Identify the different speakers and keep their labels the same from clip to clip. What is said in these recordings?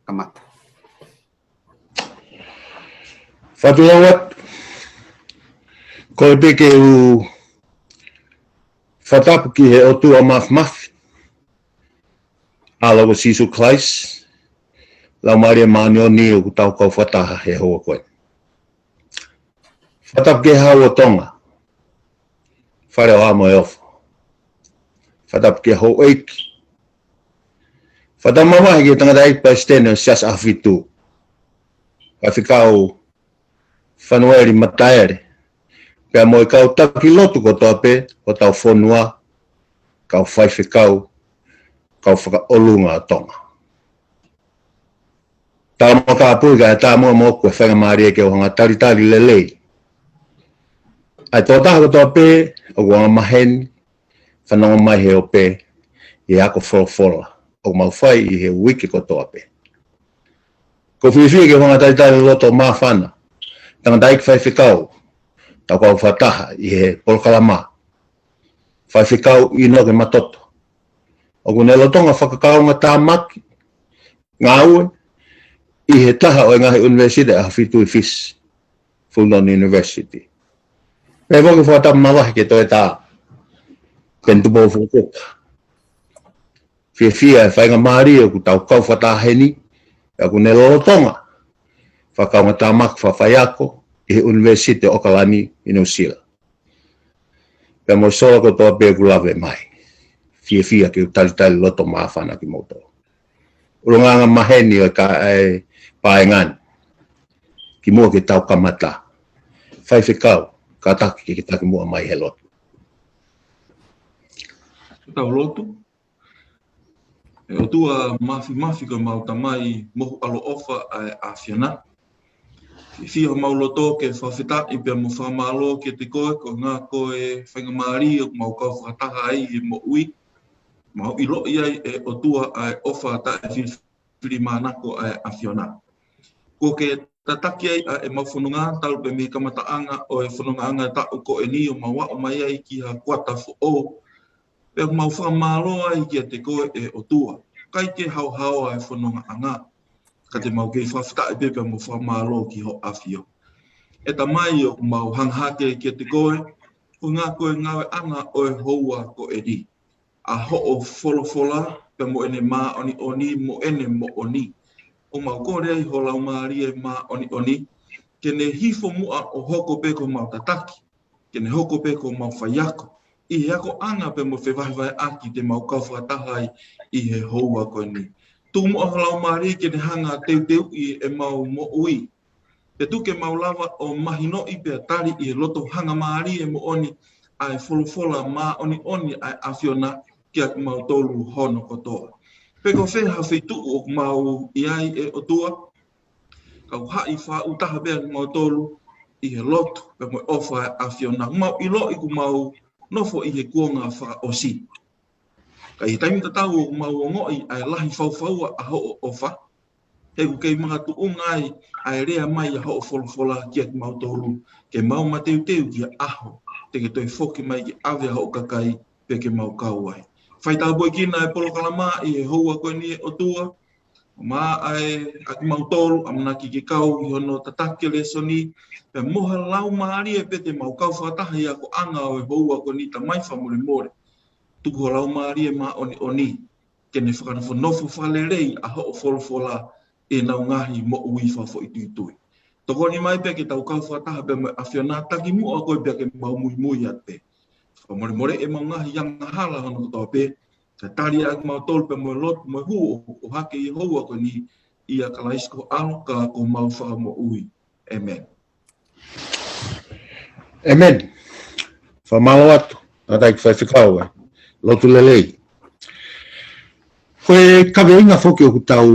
Speaker 1: kamata.
Speaker 2: Fatulawat ko peke u fatapu ki he otua maf ala ko sisu klais la maria manio ni o tau kau fataha he hoa koe. Fatapu ke hau o Tonga. Whare o amo e ofo. Fatapu ke hau eiki. Fatapu mamahi ke tangata eiki pa stene o sias afitu. Whikau whanueri mataere. Pea mo i kau taki lotu ko toa pe, o tau whonua, kau whaiwhikau, kau whakaolunga o Tonga. Tā mo ka apui ka e tā mua mo kua whenga maari e ke o hanga tari lelei. Ai tō taha ko toa pe, o wanga maheni, whanonga mai he o pe, i ako wholofola, o mau whai i he wiki ko toa pe. Ko whiwhi ke hanga tari loto maa whana, tanga daik whaiwhikau, tau kau whataha i he polkalama. Whaiwhikau Inoke Matoto. O kunelo tonga whakakaunga tā maki, ngā ue, i he taha o ngahi university a whitu i Fish, Fulton University. Pea moki whatapu mawahi ke toi tā, pentupo Fukofuka. Whia e whainga maari o ku tau kau whataheni, a kunelo tonga, whakaunga tā maki whawhaiako, i he university o Kalani i New Zealand. Pea mo sola ko toa pe ku lawe mai. Whia ki tali loto maafana ki moto. Urunganga maheni o ka ai paengan. Ki mua ki tau kamata. Whaiwhikau, ka taki ki taki mua mai he loto.
Speaker 3: Tau lotu. E o tua mafi ko mau tamai mohu alo ofa a whiana. Whio mauloto ke whawhita i pia mo whamalo ke te koe ko ngā koe whaingamari o mau kau whakataha ai i mo ui. Mau ilo iai e o tua ai ofa ta e whiri mānako ai a whiona. Ko ke tataki ai e mau whanunga talu pe me kamataanga o e whanungaanga ta o ko e ni o mau o mai ai ki ha kuata fo o. Pe mau whamalo ai ki a te koe e o tua. Kai ke hau ai whanungaanga. Ka te mau kei whawhita e pepe mo whamalo ki ho awhio. E ta mai o mau hanghake ki te koe, ko ngā koe ngawe anga o e houa ko e ri. A ho o wholofola, pe mo ene mā oni mo ene mo oni. O mau kore ai ho lau maari e mā oni. Ke ne hifo mua o hoko pe ko mau tataki. Ke ne hoko pe ko mau whaiako. I he ako anga pe mo whewahewai aki te mau kauwhatahai i he houa ko e ni. Tu mo lau maari ke ne hanga teu i e mau mo ui. Pe tu ke mau lava o mahino i pe tari i e loto hanga maari e mo oni ai wholofola mā oni ai awhiona kia mau tolu hono kotoa. Pe ko wheha whitu o mau iai e o tua. Kau hai wha utaha bea mau tolu i he loto pe mo ofa ai awhiona. Mau ilo i ku mau nofo i he kuonga whaka osi. Ka i taimita tau o mau o ngoi ai lahi whauwhaua a ho o ofa. He ku kei mga tuungai ai rea mai a ho o wholofola kia ki mau tolu. Ke mau mateu ki a aho. Te ke toi whoki mai ki awe a ho o kakai pe ke mau kauai. Whaitau boi kina e polo kalama i he houa koe ni o tua. Mā ai aki mau tolu amana ki ke kau i hono tatake le soni. Pe moha lau maari e pe te mau kau whataha i ako anga o e houa koe ni ta mai whamore. Tuku lau maari e mā oni. Kene whakanafo nofo whalerei a ho o wholofola e nau ngahi mo ui whawho i tuitui. Toko ni mai pe ke tau kau whataha pe mo awhiona taki mua koe pe ke mau mui ate. Whamore e mau ngahi yanga hala hono toa pe. Ka tari a mau tolu pe mo lot mo hu o hake i houa koe ni i a kalaisko aloka ko mau wha mo ui. Amen.
Speaker 2: Amen. Whamalo atu. Nā ki whaiwhikau e. Lotu lelei. Koe kawe inga whoki o ku tau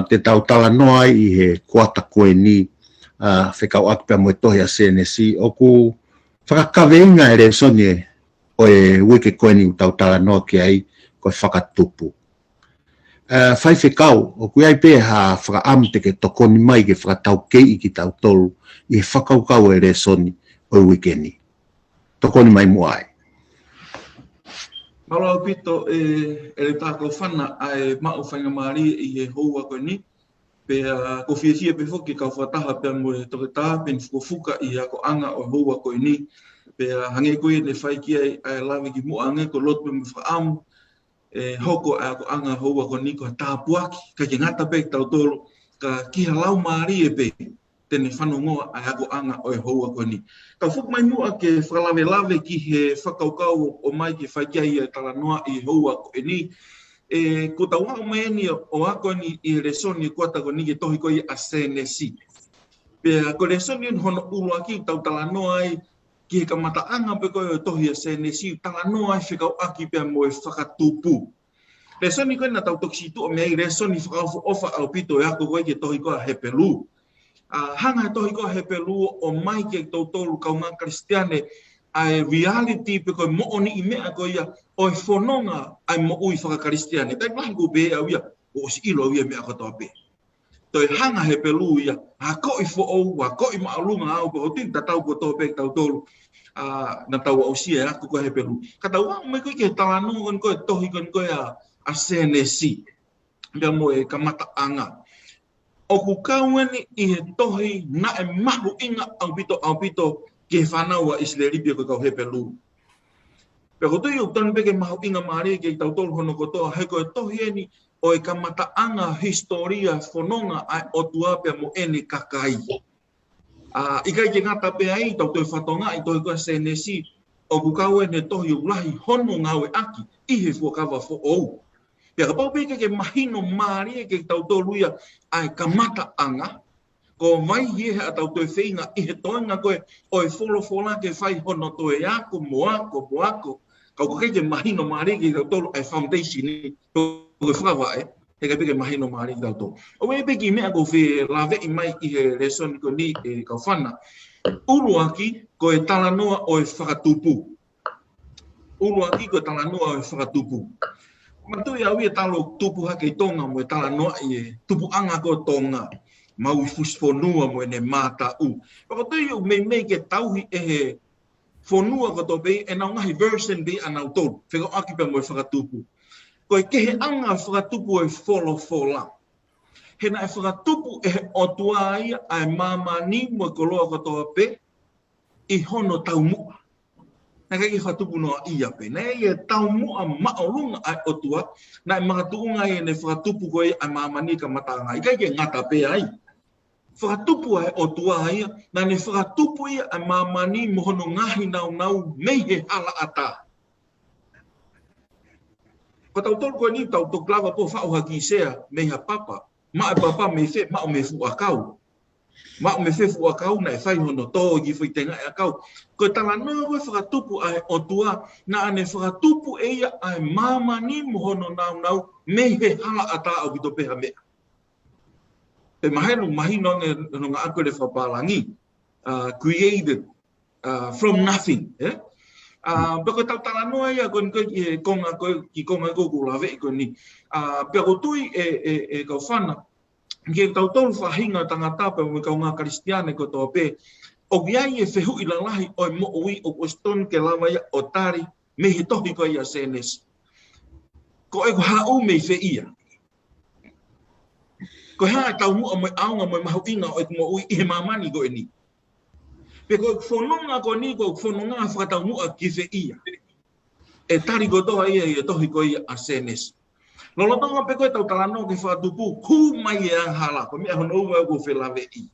Speaker 2: te tau tala noa i he kuata koe ni whikau atu pia moe tohi a CNSC o ku whakakawe inga e re soni o e wiki koe ni tau tala noa ki ai koe whakatupu. Whaiwhikau o kui ai pē ha whakaamu te ke tokoni mai ke whakatau kei i ki tau tolu i he whakaukau e re soni o e wiki ni. Tokoni mai mua ai.
Speaker 3: Malo pito e ta Kaufana ai mau whainga maari i he houa koe ni. Pe ko fia pe foki Kaufataha pe mo e toke tā pen Fukofuka i ako anga o houa koe ni. Pe hange koe ne whai ki ai lawe ki mua ange ko lot pe mo whaamu. Hoko ai ako anga houa koe ni ko tāpuaki. Ka ki ngata pe tau tolo ka kiha lau maari e pe. Tene whanongoa ai ako anga o houa koe ni. Ka whuk mai mua ke whalawe ki he whakaukau o mai ki whaikia i talanoa i houa koe ni. Ko tau wao mai ni o ako ni i resoni kua tako ni ke tohi koe a senesi. Pea ko resoni hono ulu aki tau talanoa ai ki he kamata anga pe koe o tohi a senesi. Talanoa ai whikau aki pea mo e whakatupu. Resoni koe na tau toksitu o mea i resoni whakaufu ofa au pito e ako koe ke tohi koe a hepelu. Hanga tohi koe he pelu o mai ke tautolu kaunga kristiane ai reality pe koe mooni i mea koe ia o e whanonga ai mo ui whaka kristiane. Tai mahi ko be au ia o si ilo ia mea katoa pe. Toi hanga he pelu ia a ko i fo a ko i maalunga au ko tin tatau ko to pe tautolu na tau au sia aku ko he pelu. Ka tau wa mai koe ke talanu kon koe tohi kon koe a senesi. Ia mo e kamata anga. O ku kauani i he tohi na e mahu inga au pito ke whanau a Isleribia ko kau he pelu. Pero tui o tanu peke mahu inga maari ke tautolu hono kotoa he koe tohi eni o e kamata anga historia whanonga ai o tuapea mo ene kakai. Ikai ke ngata pe ai tau toi whatonga i toi koe senesi o ku kauani tohi o lahi hono ngawe aki i he fuakawa fo ou. Pea ka pau peke ke mahino maari ke tautolu ia ai kamata anga, ko mai hie a tautoi whinga i he toinga koe o e wholofola ke whai hono toe ako, moako, kau ko ke mahino maari ke tautolu ai foundation ni, koe whawa he ka peke mahino maari ke tautolu. O e peke mea ko whi lawe i mai i he lesson ko ni e Kaufana, uruaki ko e talanoa o e whakatupu. Uruaki ko e talanoa o e whakatupu. Matui au ia talo tupu hake i Tonga mo e tala noa i e tupu anga ko Tonga. Mau i fusfonua mo e ne mata u. Pako tui au mei ke tauhi e he fonua ko to bei e nau ngahi version bei anau tolu. Whika akipa mo e whakatupu. Ko e kehe anga whakatupu e wholofola. He na e whakatupu e he otua ia ai mamani mo e koloa ko to pe i hono tau mua. Na kai whatupu noa ia pe. Nei e tau mua maorunga ai otua. Na e makatuunga e ne whatupu koe ai mamani ka matanga. Ikai ke ngata pe ai. Whatupu ai otua ia. Na ne whatupu ia ai mamani mohono ngahi nau mei he hala ata. Ko tau tolu koe ni tau toklawa po whauha ki sea mei ha papa. Ma e papa mei fe, ma o me fu akau. Ma o me fefu a kau na e whai hono tō i whaitenga e a kau. Ko tala noa koe whakatupu ai o tua, na ane whakatupu e ia ai mamani mohono nau me he hala ata au bito peha mea. E mahino nge nga ako le whapalangi, created from nothing. Peko tala noa ia koe ki konga koku lawe i koe ni. Peko tui e Kaufana, ke tautolu whahinga tangata pe mo kaunga kristiane ko tō pe, o giai e whehu i lalahi o mo ui o poston ke lawa ia o tari me he tohi ko ia senes. Ko e ko hau me whe ia. Ko hea tau mua mo aunga mo mahu inga o e mo ui i he mamani ko e ni. Pe ko whanonga ko ni ko whanonga whakatau mua ki whe ia. E tari ko toa ia i e tohi ko ia a senes. Lolo tonga pe koe tau talano ke whatupu, hu mai e ang hala, ko mea hono ua ko whelawe i.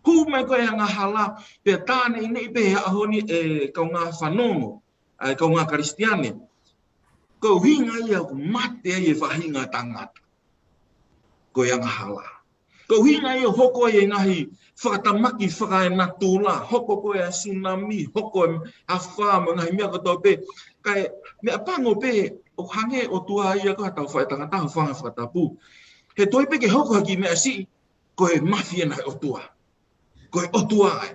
Speaker 3: Hu mai koe ang hala, pe tāne i nei pe hea ahoni e kaunga whanongo, kaunga kristiane. Ko hinga ia ko mate e whahinga tangata. Koe ang hala. Ko hinga ia hoko e ngahi whakatamaki whakae natula, hoko koe a tsunami, hoko e hawha mo ngahi mea koto pe, kai mea pango pe, o hange o tua ia ko tau whae tangata ho whanga whakatapu. He toi peke hoko haki mea si, ko he mafia na o tua. Ko he o tua ai.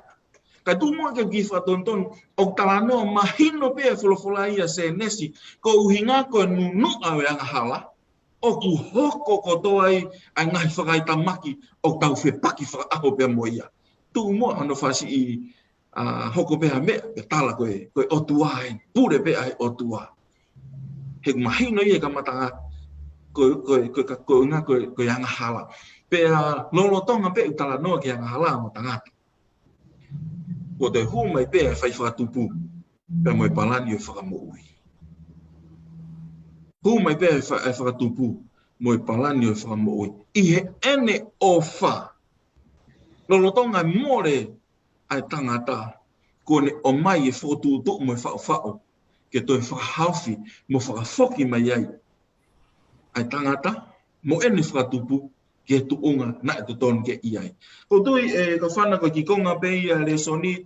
Speaker 3: Kai tu mua ke ki whatonton, o talanoa mahino pe e wholofola ia se nesi, ko uhinga ko nunu awe anga hala, o ku hoko ko toa ai ngahi whakai tamaki, o tau whepaki whakaaho pe mo ia. Tu mua ano whasi i hoko pe ha mea, pe tala koe o tua ai, pure pe ai o tua. he mahino ia ka matanga ko yang hala pe lolo tonga pe utala no ke yang hala matanga ko te hu mai pe fai fa tupu pe mo palani fa mo ui hu mai pe fa tupu mo palani fa mo ui I he ene ofa lolo tonga more ai tangata ko ne o mai e fotu to mo fa ke to fa haufi mo fa foki mai ai tangata mo ene fa tupu ke tu unga na tu ton ke iai ko tu Kaufana ko ki konga pe le soni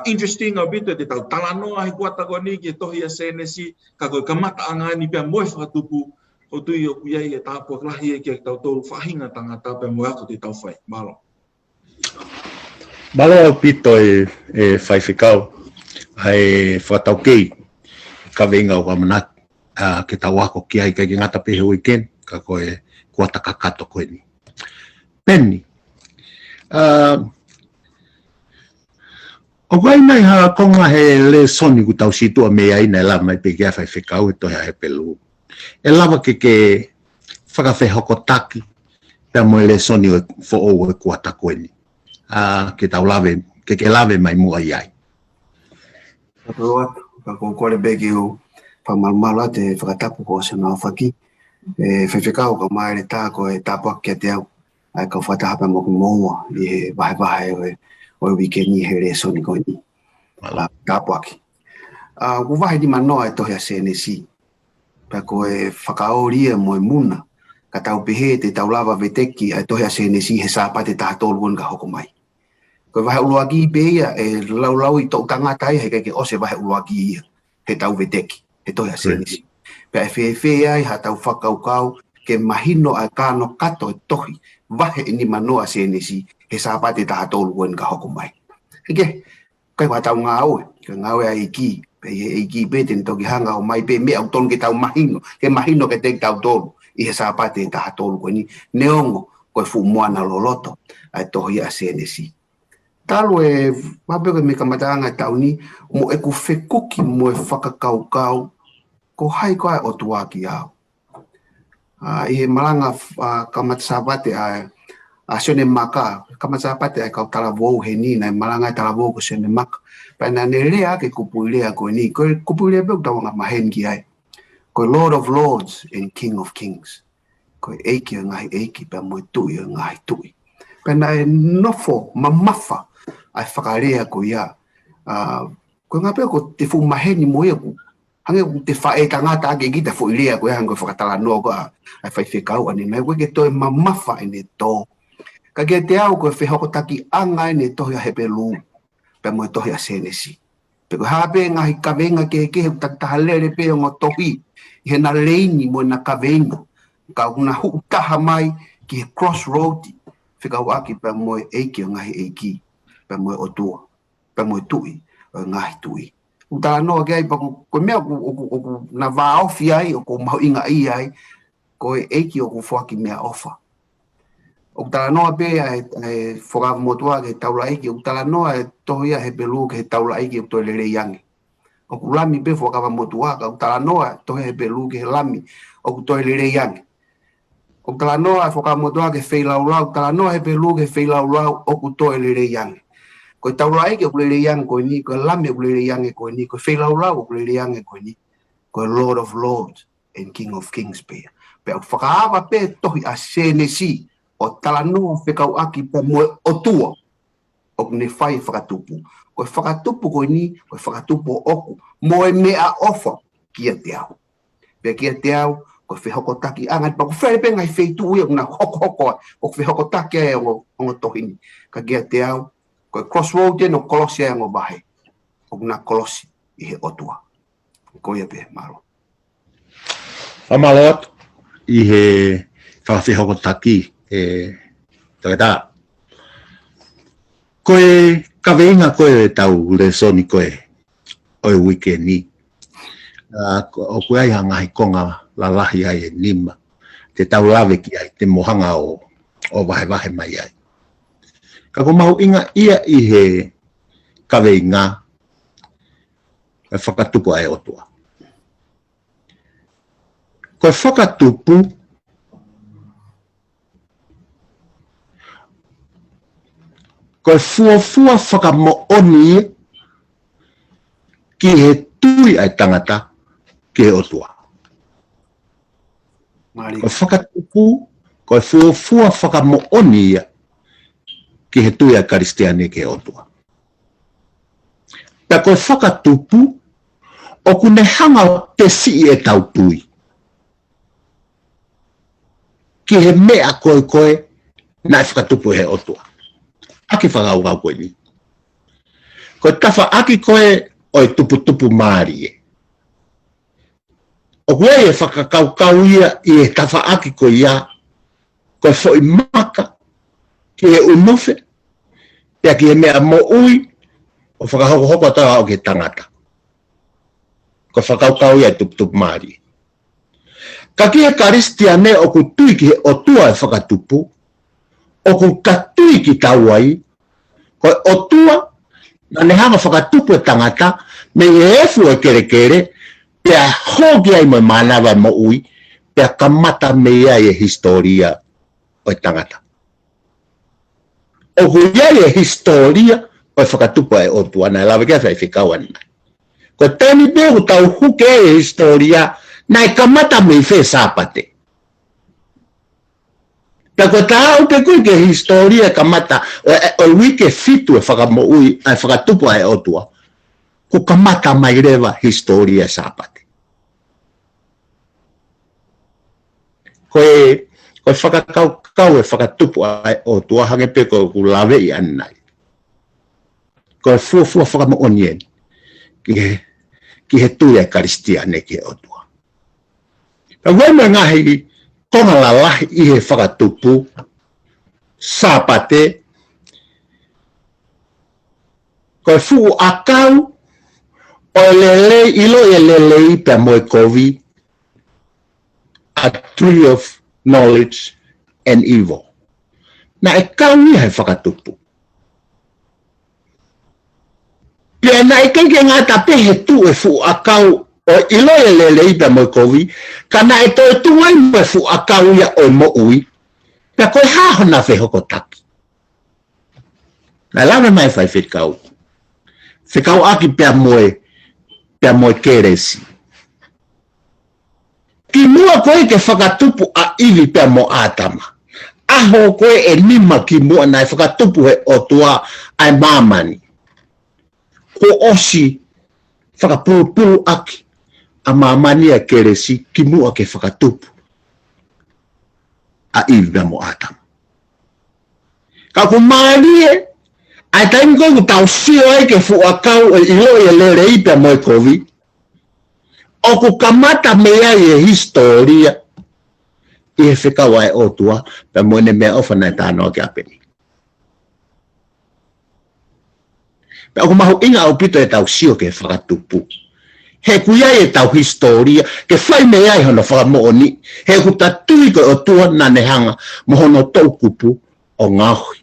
Speaker 3: interesting a bit te tau talano ai kuata ko ni ke to ia senesi ka ko kamata anga ni pe mo fa tupu ko tu yo iai e ta po lahi ke tau to fa hinga tangata pe mo ako te tau fai malo
Speaker 2: pito fai ficau ai fatau kei ka venga o manat ke tawako ki ai ka ngata pe weekend ka ko kuata kakato ko ni Peni o vai mai ha konga he le soni ku tau situ me ai na la mai pe ke fai ficau to he pelu e lava ke whakawhi hokotaki pe mo le soni fo o kuata ko ni ke tau lave ke lave mai mua iai
Speaker 1: ko kore begi o pamalmala te whakatapu ko se na whaki whewhikau ka mai le tā ko e tāpua kia te au ai ka whataha mo ki moua I he wahe o wikeni he re soni ko ni tāpua ki ko wahe di manoa e tohia senesi pa ko e whakaoria mo e muna ka tau pehe te tau lava veteki ai tohia senesi he sāpate taha tolu ka hoko mai ko vahe uluagi beia e lau I tau tangata he ke ose vahe uluagi ia he tau veteki he tohia senesi pe fe ai ha tau whakaukau ke mahino a kano kato tohi vahe ni manoa senesi he sapate taha tolu ka hoko mai ke kai wa tau ngau ke ngau ai ki pe e ki pe ten toki hanga o mai pe me au ton ke tau mahino ke te tau tolu I he sapate taha tolu ni neongo ko fu moana loloto ai tohia senesi Talo e wabere me kamatanga tauni mo e ku fekuki mo e whakakaukau ko hai koe o tuaki au. I he malanga kamatsapate a sione maka, kamatsapate ai kau talavou he ni na malanga talavou ko sione maka. Pena ne lea ke kupuilea ko ni, ko kupuilea beuk tawanga mahen ki ai. Ko Lord of Lords and King of Kings. Ko eiki o ngahi eiki pe mo tui o ngahi tui. Pena e nofo mamafa ai whakarea ko ia. Ko ngape ko te fu maheni mo ia ku. Hange te whae tangata ake gita fu irea ko ia hango whakatala noa ko ai whaiwhekau ane. Mai koe ke toi mamafa ene tō. Ka ke te au ko e whehokotaki anga ene tohia hepe lū. Pe mo e tohia senesi. Pe ko hape ngahi kawenga ke he tatahalere pe o ngotohi. I he na leini mo na kawenga. Ka una huktaha mai ki he crossroad. Whikau aki pe mo e eiki o ngahi eiki. Pe mo e otua. Pe mo e tui o ngahi tui. Utala noa ke ai pa ko mea na vā ofi ai o ko mahu inga I ai. Ko e eiki o ko whaki mea ofa. Utala noa pe ai whakawa motua ke taula eiki. Utala noa e tohia he pelu ke taula eiki o toi lere yangi. O ku lami pe whakawa motua ka utala noa tohia he pelu ke lami o ku toi lere yangi. O tala noa e whakawa motua ke whailau tala noa he pelu ke whailau o ku toi lere yangi. Ko taula eiki o ku lere yangi ko ni, ko lami o ku lere yangi ko ni, ko whailau o ku lere yangi ko ni, ko Lord of Lords and King of Kings pe. Pe o whakaawa pe tohi a senesi o tala noa whekau aki pe mo o tua o ne whai whakatupu. Ko whakatupu ko ni, ko whakatupu oku, mo e mea ofa kia te au. Pe kia te au, ko whehokotaki angat pa ko where pe ngai wheitu ui o na hoko o whehokotaki ai o tohini. Ka kia te au, ko crossroad no kolosi ai o bahe. O na kolosi I he otua. Ko ia pe malo.
Speaker 2: Amalot I he whawhihokotaki tā. Koe kaweinga koe tau le soni koe o weekend ni. O koe ai hangahi konga la lahi ai e nima. Te tau lawe ki ai te mohanga o wahe mai ai. Ka ko mahu inga ia I he kaweinga e whakatupu ai otua. koe whakatupu, koe fuafua whakamooni ki he tui ai tangata ki he otua. Koe whakatupu, koe fuafua whakamooni ki he tui ai karistiane ki he otua. Pea koe whakatupu, o kune hanga te si e tau tui. Ki he mea koe nai whakatupu he otua. Aki whakau koe ni. Koe tawha aki koe o tupu maari e. O koe e whakakau ia i e tawha aki koe ia, koe fwoi maka, ki he unofe, pia ki he mea mo ui, o whakahoko tawa o ke tangata. Koe whakau ia i tupu maari. Ka ki he karistiane o ku tui ki he otua e whakatupu, o ku katui ki tauai, koe otua, na ne hanga whakatupu e tangata, me e efu e kere, pia hoki ai mo manawa mo ui, pia kamata me ia e historia o tangata. O ku ia e historia o whakatupu e otua, na lawe kia whai whikawan. Koe tani pehu tau huke e historia, na e kamata me i whai sapate. Koe tāu te kui ke historia kamata, o wike fitu e whakamoui, ai whakatupu ai otua, ko kamata mai rewa historia sapate. Koe whakakau e whakatupu ai otua, hange pe ko ku lawe i anai. Koe fuafua whakamoonien, ki he tui e karistiane ki otua. Koe me ngahi, Tongan Language i he whakatupu, sapate, koe fuu akau, o lelei, ilo e lelei pe moe kovi, a tree of knowledge and evil. Na e kau i he whakatupu. Pia na e kenge ngata pehe tu e fuu akau, o ilo e lelei pe moe kovi, kana e toi tuai moe fu akau ia o mo ui, pia koe haho na whehoko taki. Na lawe mai whai whikau. Whikau aki pia moe keresi. Ki mua koe ke whakatupu a iwi pia mo atama. Aho koe e nima ki mua nai whakatupu he otua ai mamani. Ko osi whakapuru aki. A mamani a keresi ki mua ke whakatupu a iwi mo atam. Ka ku maari e, ai taimi koe ku tau sio ai ke fuakau e ilo e lere ipe moe kovi, o ku kamata mea e historia i he whikau ai otua pe moene mea ofana tānoa ke a Peni. Pe aku mahu inga au pito e tau sio ke whakatupu. He kuia e tau historia, ke whai mea i hono whakamooni, he ku tatui ko o tua na nehanga mohono tau kupu o ngahui.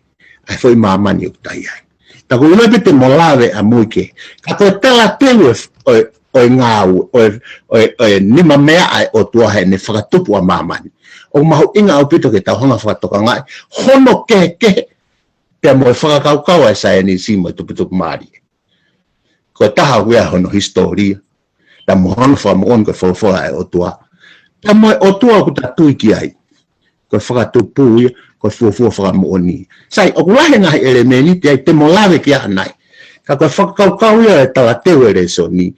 Speaker 2: Ai whai mamani o tai ai. Ta ku ulepe te molawe a muike, ka koe tala teu o ngau, o nima mea ai o tua he ne whakatupu a mamani. O mahu inga au pito ke tau hanga whakatoka ngai, hono kehe, pia moe whakakaukau ai sae ni simo tuputupu maari. Koe taha wea hono historia. Ta mohono whamoon koe whawhawha e otua. Ta moe otua ku tatui ki ai. Koe whakatupu ia, koe whawhawha whakamooni. Sai, o kulahe ngahi elemeni te ai te molawe ki anai. Ka koe whakakaukau ia e tala teo e reso ni.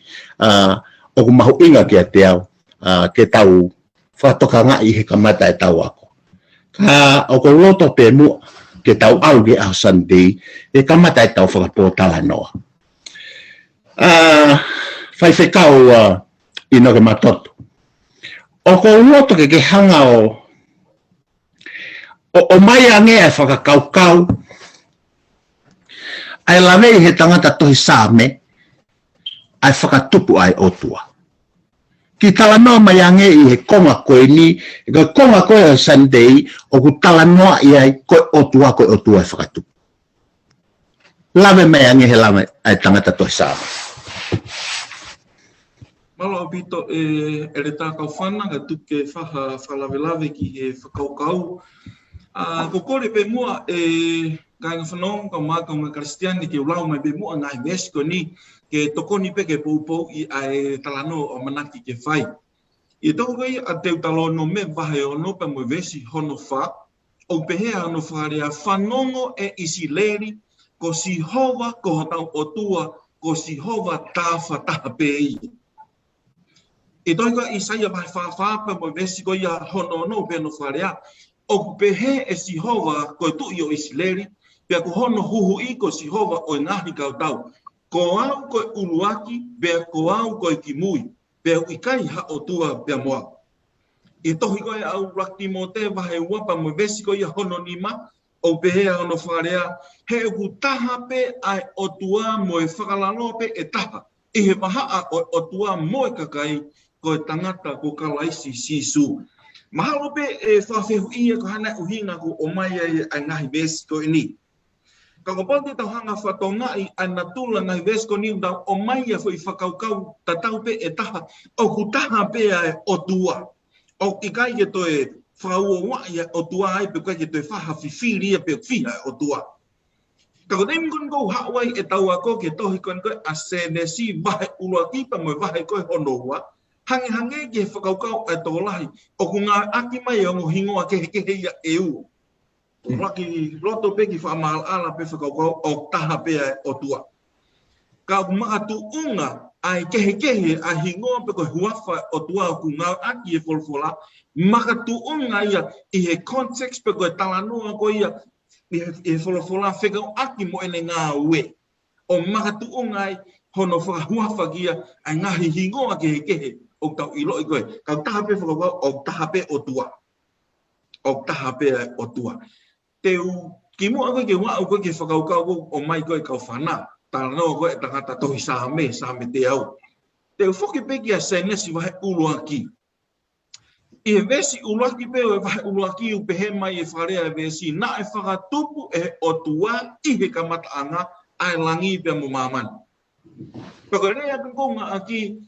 Speaker 2: O ku mahu inga ki a te au, ke tau whatoka ngai he kamata e tau ako. Ka o ko loto pe mua, ke tau au ke au Sunday, e kamata e tau whakapotala noa. Whai whekau Inoke Matoto. O ko uoto ke hanga o mai ange e whakakaukau, ai lawei he tangata tohi sāme, ai whakatupu ai otua. Ki tala noa mai ange i he konga koe ni, e koe konga koe o Sunday, o ku tala noa i ai koe otua e whakatupu. Lawe mai ange he lawe ai tangata tohi sāme.
Speaker 3: Malo pito le tā Kaufana ka tuke whalavelave ki he whakaukau. Ko kore pe mua ka inga whanong ka maka o Kristiani ke ulau mai pe mua ngai Mexico ni ke tokoni pe ke poupou I ai talano o manaki ke whai. I toko kai a teu talono me vahe ono pe mo vesi hono wha o pehea ono wharea whanongo e isileri ko si hova ko hatau o tua ko si hova tāwha taha pei. I toi ka Isaia vai whawhapa mo vesi ko ia hono no pe no wharea o pehe e si hova ko tu i o isileri pe ko hono huhu I ko si hova o ngahi kautau. Ko au ko uluaki pe ko au ko kimui. Peo I kai ha o tua pea moa. I tohi koe au rakti mo te wahe uapa mo vesi koe ia hono nima o pehea hono wharea he uku taha pe ai o tua mo e whakalalo pe e taha. I he mahaa o tua mo e kakai koe tangata ko kalaisi sisu. Mahalo pe e whawhehu ia ko hana uhinga ko o mai ai ngahi vesi koe ni. Ka kopote tau hanga whatongai ana tula ngai vesko ni undau o mai a fo I whakaukau tatau pe e taha o ku taha pe o tua. O I kai ke toe whaua wai o tua ai pe kai ke toe whaha whiwhiria pe whiha o tua. Ka ko teim kun kou hawai e tau ako ke tohi kon koe a senesi vahe ulua kipa mo vahe koe honoua. Hange ke whakaukau e tolahi o ku ngā aki mai o hingoa kehe ia e u. Raki roto pe ki whamahal ala pe whakaukau o taha pe o tua. Ka maatu unga ai kehe a hingoa pe ko huafa o tua ku ngā aki e wholwhola. Makatu unga ia I he context pe ko e talanoa ko ia e wholwhola whekau aki mo ene ngā ue. O makatu unga ai hono whakahuafa kia ai ngahi hingoa kehe o tau ilo I koe. Ka taha pe whakaukau o taha pe o tua. O taha pe o tua. Teu ki mua koe ke wau koe ke whakaukau o mai koe Kaufana. Tala noa koe tangata tohi sāme te au. Teu whoki pe ki a senesi wahe uluaki. I he vesi uluaki pe o e wahe uluaki u pehe mai e wharea e vesi. Na e whakatupu e o tua I he kamataanga ai langi pe mo mamani. Pako rea kunga aki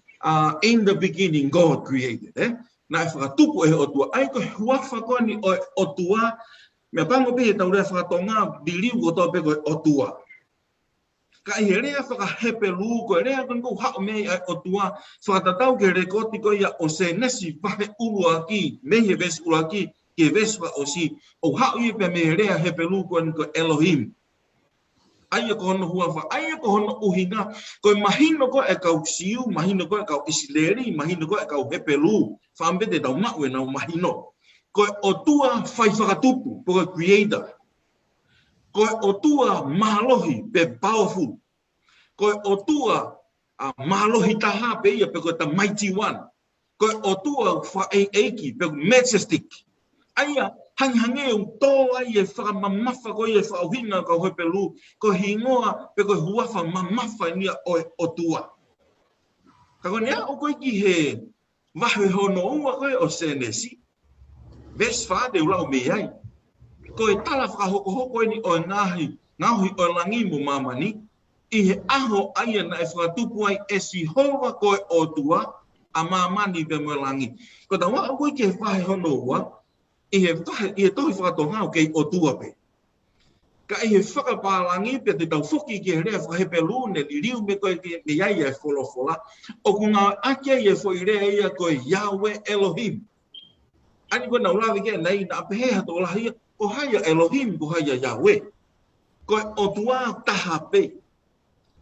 Speaker 3: in the beginning God created. Na e whakatupu e o tua. Ai koe huafa koe ni o tua me pango pe tau rea whakatonga diliu ko tau pe koe o tua. Ka I he rea whakahepelu koe rea kungo hao mei ai o tua whakatatau ke rekoti koe ia o se nesi wahe uluaki me he vesi uluaki ke vesi wa o si o hao I pe me rea hepelu koe ni koe Elohim. Aia ko hono huafa, aia ko hono uhinga koe mahino koe e kau siu, mahino koe e kau isileri, mahino koe e kau hepelu whaambete tau maue nau mahino. Koe o tua whai whakatupu, koe creator. Koe o tua mahalohi pe powerful. Koe o tua mahalohi taha pe ia pe koe ta mighty one. Koe o tua whaeiki pe majestic. Aia hange un tō ai e whakamamafa koe e whaohinga ka hoi pelu. Koe hingoa pe koe huafa mamafa nia o tua. Ka koe nea o koe ki he wahe hono ua koe o senesi. Ves whade ulau me ai. Koe tala whakahoko ni o ngahi o langi mo mamani. I he aho aia na e whakatupu ai e si hova koe o tua a mamani pe mo langi. Ko ta wā koe ke whahe hono ua. I he tohi whakatonga o kei o tua pe. Ka I he whakapalangi pe te tau whuki ki he rea whakahepelu ne li riu me koe me iai e wholofola. O ku ngā ake i e whoi rea ia koe Yahweh Elohim. Ani koe nau lawe ke nei na apeheha tō lahia ko haya Elohim ko haya Yahweh. Koe o tua taha pe.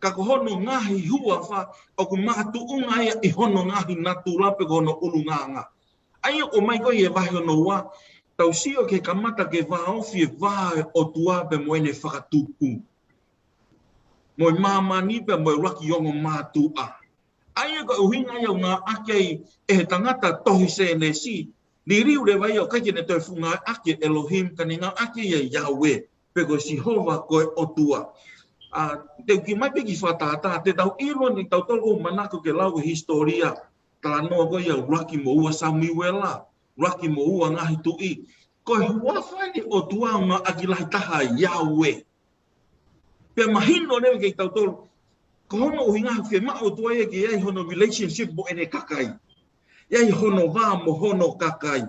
Speaker 3: Ka ko hono ngahi hua wha o ku mahatu unga ia I hono ngahi natu lape ko hono ulu nganga. Aia o mai koe e wahi hono ua. Tau sio ke kamata ke waofi e wae o tua pe moene whakatupu. Moe mamani pe moe raki ongo mātua. Aia ko uhinga ia ngā akei e he tangata tohi senesi. Ni riu re vai o kake ne toi funga ake Elohim ka ni ngā ake ia Yahweh. Pe koe si hova koe o tua. Te ki mai pe ki whatata, te tau ilo ni tau tolo manako ke lau historia. Tala noa koe ia raki mo ua Samuela. Raki mo ua ngahi tui. Koe huawhai ni o tua ngā akilahi taha Yahweh. Pe mahino newe kei tau tolu. Ko hono o hinga ke ma o tua ke ai hono relationship bo ene kakai. Ai hono va mo hono kakai.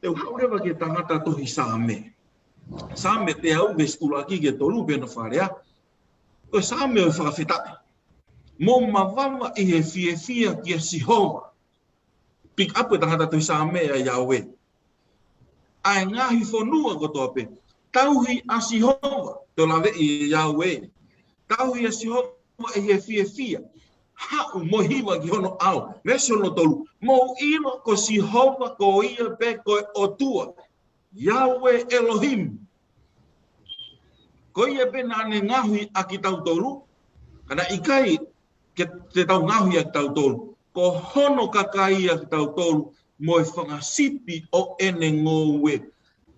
Speaker 3: Te haure ke tangata tohi same. Same te au ve skula ki ke tolu be no farea. Ko same o whakawhita. Mo mawama I he fia ki a Sihova. Pick up e tangata tohi same a Yahweh. Ai ngahi whanua ko tope. Tauhi a Sihova. Te lawe I Yahweh. Tauhi a Sihova e he fia. Hau mo hiwa ki hono au. Meso no tolu. Mo ilo ko Sihova ko ia pe ko otua. Yahweh Elohim. Ko ia pe nane ngahui a ki tau tolu. Kana ikai ke te tau ngahui a ki tau tolu. Ko hono kakai a ki tau tolu. Mo e whangasipi o ene ngowe.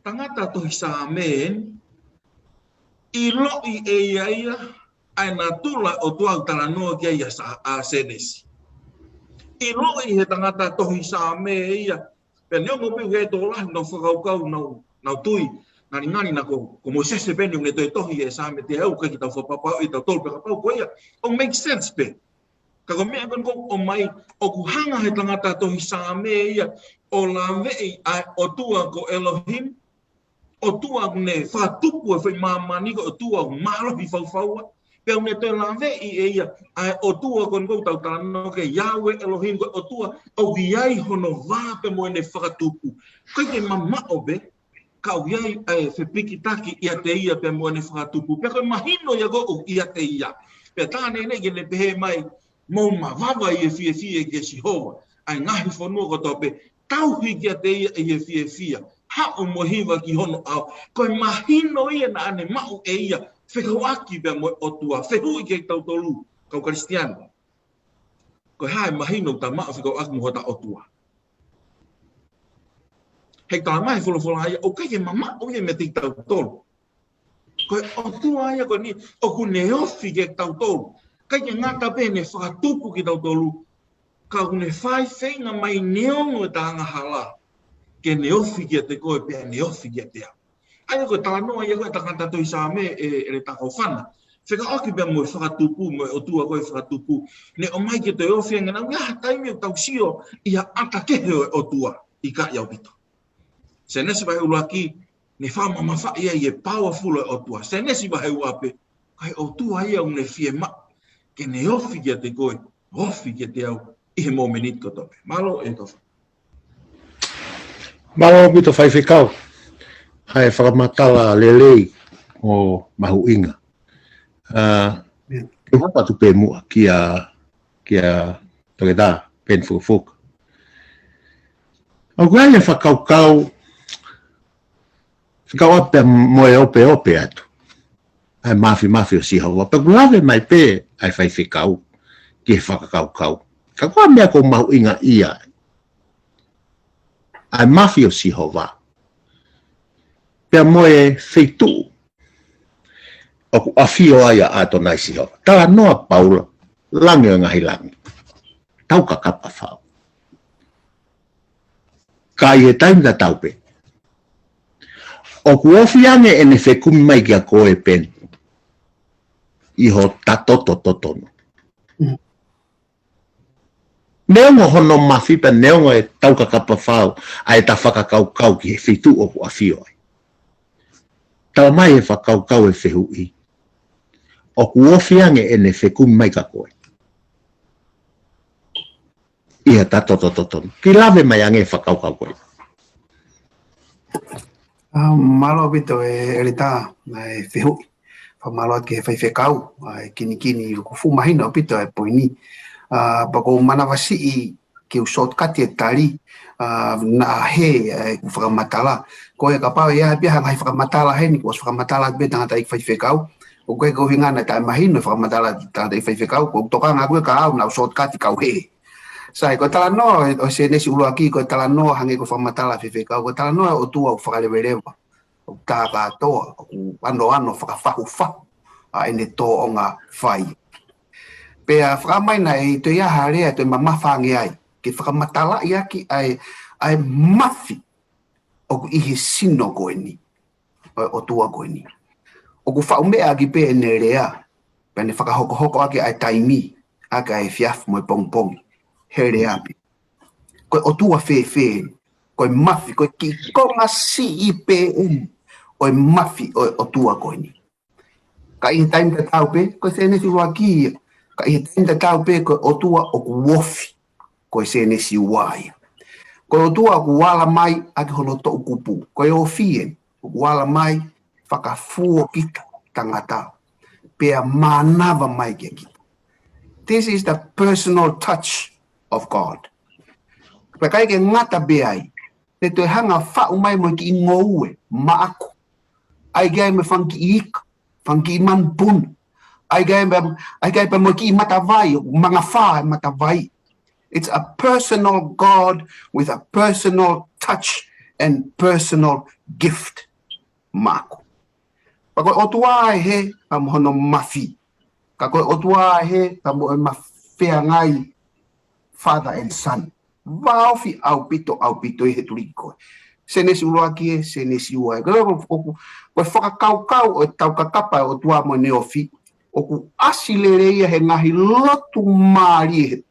Speaker 3: Tangata tohi sa amen. I loi e ia ai nā tula o tuau taranoa kia ia sa a senesi. I loi he tangata tohi sa me ia. Pea neongo piu he tō lahi nau whakaukau nau tui. Ngani na ko Mosese peni ne tohi e sa me te au kai ki tau whapapau I tau tolu peka pau ko ia. O make sense pe. Ka ko mea kon ko o mai o ku hanga he tangata tohi sa me ia. O la vei ai o tua ko Elohim. O tua ne whatupu e whai mamani ko o tua malo hi whauwhaua. Pea ne te la vei e ia, ai o tua kon kou tau tāno ke Yahweh Elohim ko o tua, au iai hono vāpe mo ene whakatupu. Kai te mamao be, kau iai ai whipiki taki ia te ia pe mo ene whakatupu. Pea kai mahino ia ko o ia te ia. Pea tāne ne ke ne pehe mai, mou mawawa I e fie ke Sihova. Ai ngahi whanua ko tope, tauhi kia te ia I e fie. Hao mo hiwa ki hono au. Kai mahino ia na ane mau e ia. Whekawaki pia mo o tua, whehui kei tau tolu, kau Kristiano. Ko hae mahino ta maa whekawaki mo hota o tua. Hei tā mai wholofola aia, o kai ke mama o ia me te tau tolu. Ko o tua aia ko ni, o ku neofi kei tau tolu. Kai ke ngata pe ne whakatupu ki tau tolu, ka ku ne whai whenga mai neongo e tā hala. Ke neofi ki te koe pia neofi ki te au. Ai ko tānoa ia koe tangata toi sa me e re tā Kaufana. Whika oki bea mo e whakatupu, mo e o tua koe whakatupu. Ne o mai ke toi ofi ngana, ngā taimi o tau sio, ia ata kehe o tua, I ka iau pito. Se nesi wahe ulaki, ne whamama wha ia I e powerful o tua. Se nesi wahe uape, kai o tua ia une fie ma, ke ne ofi kia te koe, ofi kia te au, I he momenit ko tope. Malo e tofa.
Speaker 2: Malo pito whai whikau. Hai whakamatala lelei o mahuinga. Ke hapa tu pe mua kia togetā, Peni Fukofuka. Au kua ia whakaukau, ape moe ope atu. Ai mafi o Sihova. Pe kulave mai pe ai whai whikau ki he whakakaukau. Ka kua mea ko mahuinga ia. Ai mafi o Sihova. Pea moe wheitu o ku awhio aia ato nai Sihova. Tā noa paula, langi o ngahi langi. Tau ka kapa whao. Ka I he taimta taupe. O ku ofi ange ene whekumi mai kia koe Peni. Iho tatoto totono. Neongo hono mawhipa neongo e tau ka kapa whao a e ta whakakaukau ki he wheitu o ku awhio ai. Tau mai e whakaukau e whehui. O ku ofiange e ne whekumi mai ka koe. Iha tatotototono. Ki lawe mai ange e whakaukau koe.
Speaker 1: Malo pito e rita e whehui. Whamalo ke whai whekau. Kini ku fumahina pito e poini. Bako manawasi I ke shortcut e tari. Na he whakamatala. Ko e ka pau ia pia ngai whakamatala he ni ko whakamatala be tangata I whaiwhekau. O koe ko hingana tai mahino whakamatala tangata I whaiwhekau. Ko toka ngā koe ka au na shortcut I kau he. Sai ko tala no o se nesi uruaki ko tala no hange ko whakamatala whaiwhekau. Ko tala no o tua o whakalewerewa. O tā kātoa o ano whakawhahu. Ene tō o ngā whai. Pea whakamaina e to ia harea to mamawhange ai. Ke whakamatala ia ki ai mafi. O ku ihe sino koe ni. O tua koe ni. O ku whaumea ki pe ene rea. Pene whakahoko ake ai taimi, ake ai fiaf mo pong, here api. Koe o tua fe, koe mafi, koe ki konga si I pe koe mafi o tua koe ni. Ka I taim te tau pe, koe sene si ua kia. Ka I taim te tau pe, koe o tua o ku wofi, koe sene si uai. Koe o tua o ku wala mai, ake hono to ukupu. Koe o fien, o ku wala mai, whakafuo kita tangata. Pea manava mai kia kita. This is the personal touch of God. Pea kai ke ngata beai, te te hanga whau mai mo ki ngoue, maako. Ai gai me whanki ika, whanki man pun. Ai gai me mo ki matawai, mga wha matawai. It's a personal God with a personal touch and personal gift. Maako. Pako otua he, am hono mafi. Kako otua he, am mafea ngai, father and son. Vaufi au pito I he tuliko. Senesi uloakie, senesi uai. Koe whakakau o tau kakapa o tua mo neofi. Oku asilereia he ngahi lotu maari he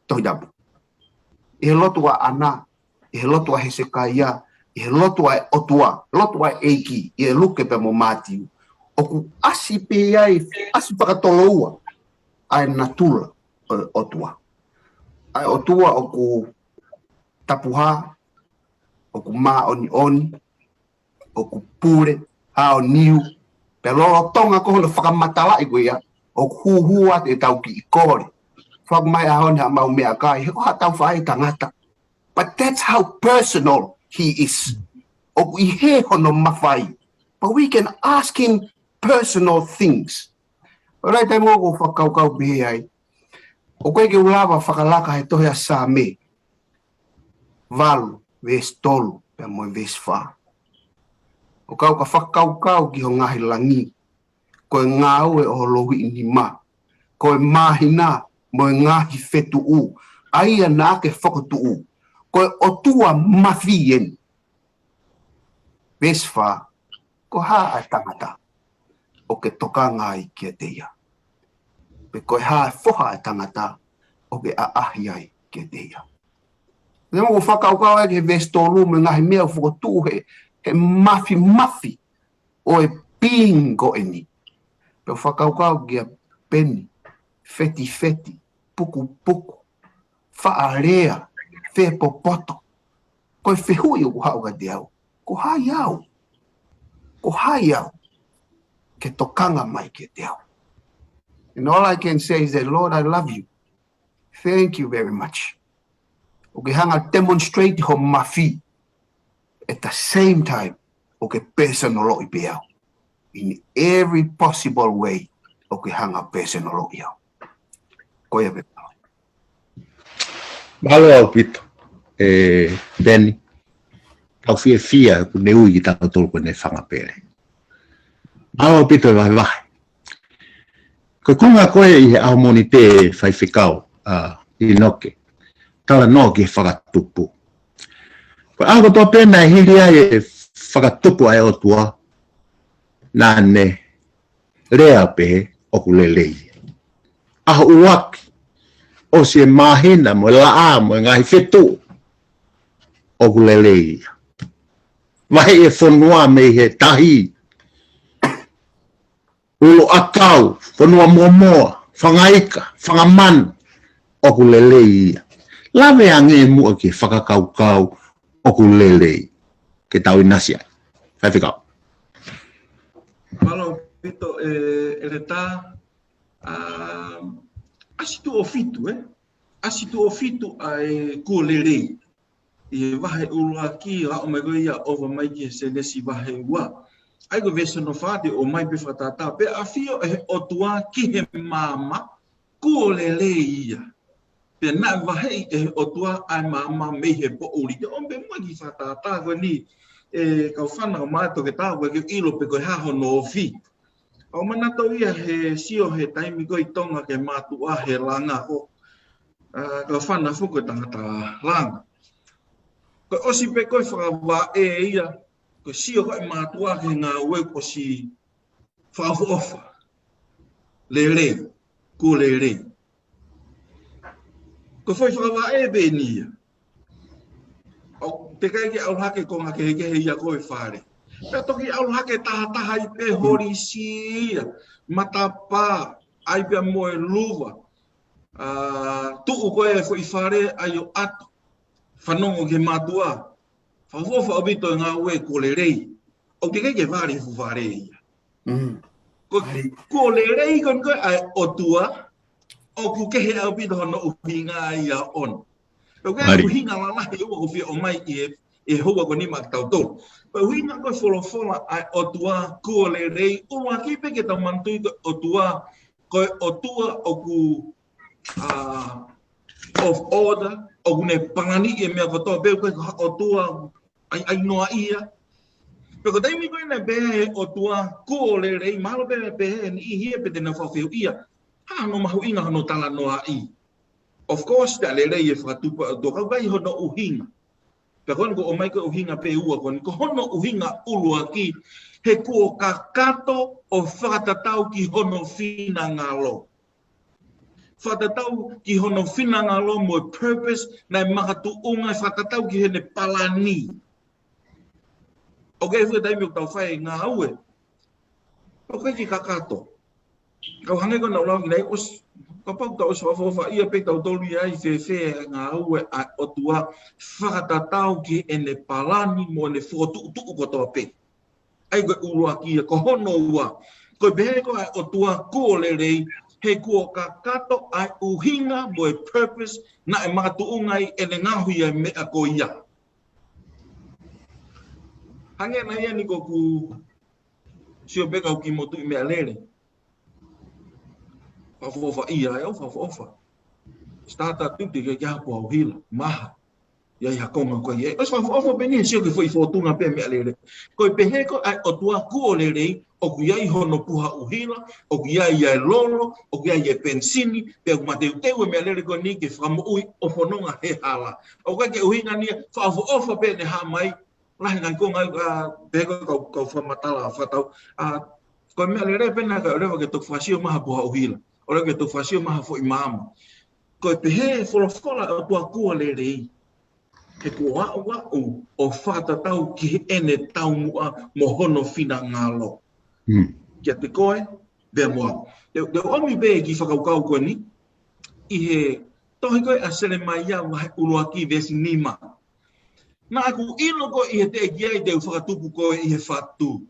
Speaker 1: tohidapu. He lotu a ana, he lotu a Hezekiah, he lotu a otua, lotu a eiki, he luke pe mo Matthew. Oku asi pe ai, asi whakatoloua, ai natula otua. Ai otua oku tapuha, oku ma oni, oku pure, hao niu, pero tonga ko hono whakamatala I koea, oku huhua te tau ki I kore. Whakamai ahone ha mau mea kai, he ko ha tau whae tangata. But that's how personal he is. Oku I he hono mawhai. But we can ask him personal things. Rai tai mo ko whakaukau bihe ai. O koe ke ulawa whakalaka he tohea sa me. Valu, ves tolu, pe moe ves wha. O kau ka whakaukau ki ho ngahi langi. Koe ngāue o lohi ni ma. Koe mahina moe ngahi fetu u. Aia nā ke whakatu u. Koe otua mawhien. Ves wha, ko ha a tangata. O ke toka ngai kia teia. Pe koe ha foha a tangata. O ke a ahi ai kia teia. Nē mo whakaukau e ke ves tolu me ngahi mea whakatu he mafi. O e pingo e ni. Pe whakaukau kia Peni, feti, puku, whaarea, popoto. Koe whehui o hauga te au. Ko hai au. Ke tokanga mai ke te au. And all I can say is that, Lord, I love you. Thank you very much. O ke hanga demonstrate ho mafi. At the same time, o ke personal I pe au. In every possible way, o ke hanga personal I au. Koia pe pao.
Speaker 2: Malo au pito. Peni. Tau fia ku ne ui ki tau tolko ne whangapere. Malo au pito e wahi. Ko kunga koe I he ahomoni te whaiwhikau Inoke. Tala no ki whakatupu. Ko ako tō pēnā hiri ai e whakatupu ai o tua. Nāne rea pe oku lelei. Aho uaki. O si e mahina mo laa mo ngahi whetu. Oku lelei. Wahi e whanua me he tahi. Ulo akau, whanua moa, whangaika, whangaman. Oku lelei. Lawe ange mua ki whakakaukau oku lelei. Ke tau inasia. Whaiwhikau.
Speaker 3: Malo pito reta asitu o fitu asitu o fitu ai ko lelei I wahe uraki a o mai goia over mai ki se nesi wahe ua ai go veso no fate o mai pe fatata pe afio o tua ki he mama ko lelei pe na wahe o tua ai mama me he po uri o be mo ki fatata go ni Kaufana o mato ke tau ke ilo pe ko ha ho no fi o manato ia he sio he taimi ko I tonga ke matu a he langa o Kaufana fuko tangata langa ko osi pe ko fa ia ko sio ko matu a ke nga we ko si fa ofa lele, ko lele. Ko foi whakawa e Peni. O te kai ke au hake ko ngake heke hei a koe whare. Pea toki au hake taha i pe hori sia, matapa, ai pia moe luwa. Tuu koe foi whare ai o ato. Whanongo ke matua. Whawhofa o bito ngā ue ko lerei. O te kai ke whare fu whare ia. Ko lerei kon koe ai o tua. O ku kehe au bito hono uhinga ia on. O kai uhinga lalahi ua ko whia o mai e hoa ko ni mak tau tō. Pa uhinga koe wholofola ai o tua ko lerei. Ua kipe ke tau mantui ko o tua. Koe o tua o ku of order. O ku ne pangani e mea kotoa. Peu koe o tua ai noa ia. Pero taimi koe na behe o tua ko lerei. Mahalo behe ni ihie pe te na whawhiu ia. No mahu inga hono tala noa i. Of course, ta lerei e whakatupa o toka kai hono uhinga. Pea kono ko o mai ko uhinga pe ua kono. Ko hono uhinga ulua ki he kuo kakato o whakatatau ki hono whina ngalo. Whakatatau ki hono whina ngalo mo purpose na makatu unga whakatatau ki hene palani. O kei whakatai miok tau whae ngā ue. O kei ki kakato. Kau hange ko na ulau ki nei, ka pau tau whawhawha ia pe tau tolu ia i whewhe ngā ue o tua whakatatau ki ene palani mo ene whotu kotoa pe. Ai koe urua ki ko hono ua. Koe behe ko ai o tua ko lerei, he kua kakato ai uhinga mo e purpose na e matu ungai ene ngahui e mea ko ia. Hange na ia ni ko ku sio beka ki motu i mea lere. Whawhawha ia e o whawhawha. Stata tuti ke kia pua uhila, maha. Ia iha konga koe e. Os whawhawha Peni sio ke whai whotunga pe mea lere. Koe pehe ko ai o tua kuo lerei, o ku iai hono puha uhila, o ku iai e lolo, o ku iai e pensini, pe ku mateu teu e mea lere ko ni ke whamu ui o whanonga he hala. O koe ke uhinga nia, whawhawha pe ne ha mai, lahi ngai ko ngai pehe ko kau whamatala whatau. Koe mea lere pena ka rewa ke tuk whasio maha puha uhila. Ora ke tuk whasio maha fo i mama. Koe pehe wholofola o tua kua lerei. He kua wau o whatatau ki ene tau mua mo hono whina ngalo. Kia te koe, bea moa. Te omi be ki whakaukau koe ni, i he tohi koe a sere mai ia wahe urua ki vesi nima. Nā aku ino koe i he te ekiai te whakatupu koe i he whatu.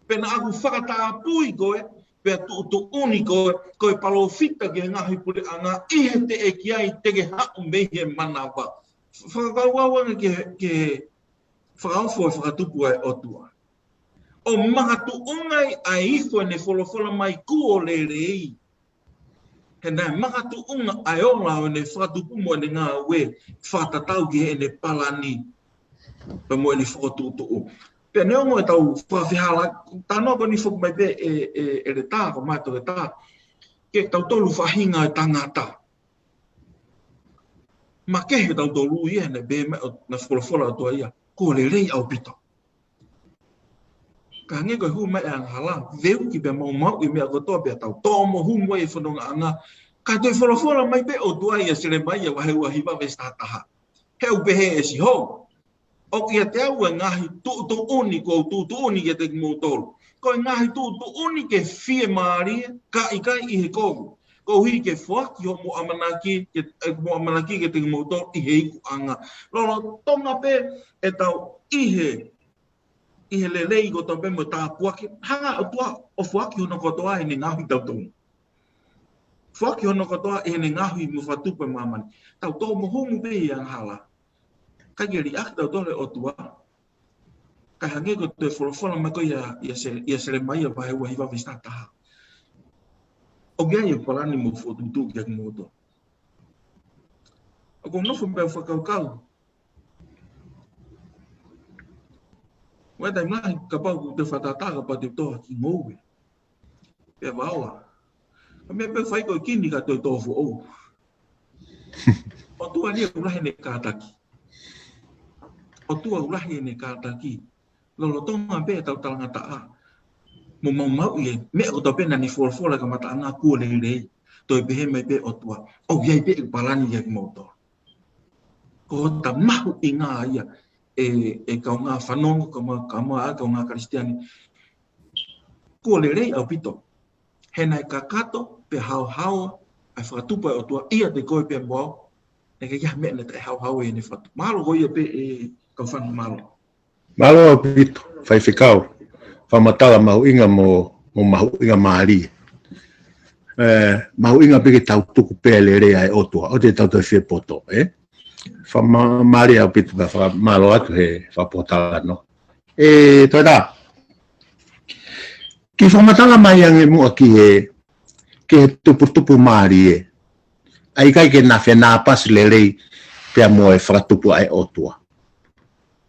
Speaker 3: Pena aku whakatāpui koe, pea tu uni koe palo fita ke ngahi pule anga i he te ekiai te ke hau mehe manawa. Whakauawanga ke whakaufo e whakatupu ai o tua. O mahatu ungai a ifo ne wholofola mai kuo lerei. He nai mahatu unga ai ola o ne whakatupu mo ne ngā ue whatatau ki he ne palani. Pa mo ne whakatutu. Pea neongo e tau whawhihala, tānoa ko ni whaku mai pe e re tā, ko mai to re tā. Ke tau tolu whahinga e tangata. Ma kehe tau tolu ia ne be me na wholofola atua ia. Ko le rei au pito. Ka hange koe hu mai e anghala, veu ki pe mau i mea kotoa pe tau tomo hu mo e whanonga anga. Ka toi wholofola mai pe o tua ia sere mai ia wahe ua hiwa vestataha. Heu pehe e si hou. O kia te au e ngahi tu uni ko tu uni ke te motoro. Ko e ngahi tu uni ke fie maari ka ikai i he kogu. Ko hui ke whaki ho mo amanaki ke te motoro i he iku anga. Lolo tonga pe e tau i he lelei ko tau pe mo tā puaki. Hanga o tua o whaki hono kotoa e ne ngahi tau tonga. Whaki hono kotoa e ne ngahi mo whatupe mamani. Tau tō mo humu pe i anghala. Kai ke riak tau tole o tua. Kai hange ko te wholofola mai ko ia sere mai a pahe ua hiwa vistataha. O gea ia palani mo whotutu ki aki moto. O ko nofo mbea whakaukau. Wai tai mahi ka pau te whatataga pa te toha ki ngowe. Pea waoa. Ka mea pe whaiko kini ka toi tofu ou. O tua nia urahe ne kātaki. O tua urahi ne kātaki. Lolo tonga pe tau talangata a. mau ye me o to pe na ni for ka mata anga ku le to pe he me pe o tua o ye pe palani ye moto ko ta mau inga ia ka nga fanong ka nga kristiani ko le au pito he nai kakato pe hau ai whakatupa o tua ia te koe pe mbao e ka ia me le te hau e ni whatu malo ko ia pe Kaufana malo
Speaker 2: Malo au pito, whai whikau, whamatala mahu inga mo mahu inga maari. Mahu inga peke tau tuku pele rea e otua, o te tau te whie poto, maari au pito ka malo atu he whapotala no. Toi da, ki whamatala mai ange mua ki he tupu maari ai kai ke na whenā pasi le rei pia mua e whakatupu ai otua.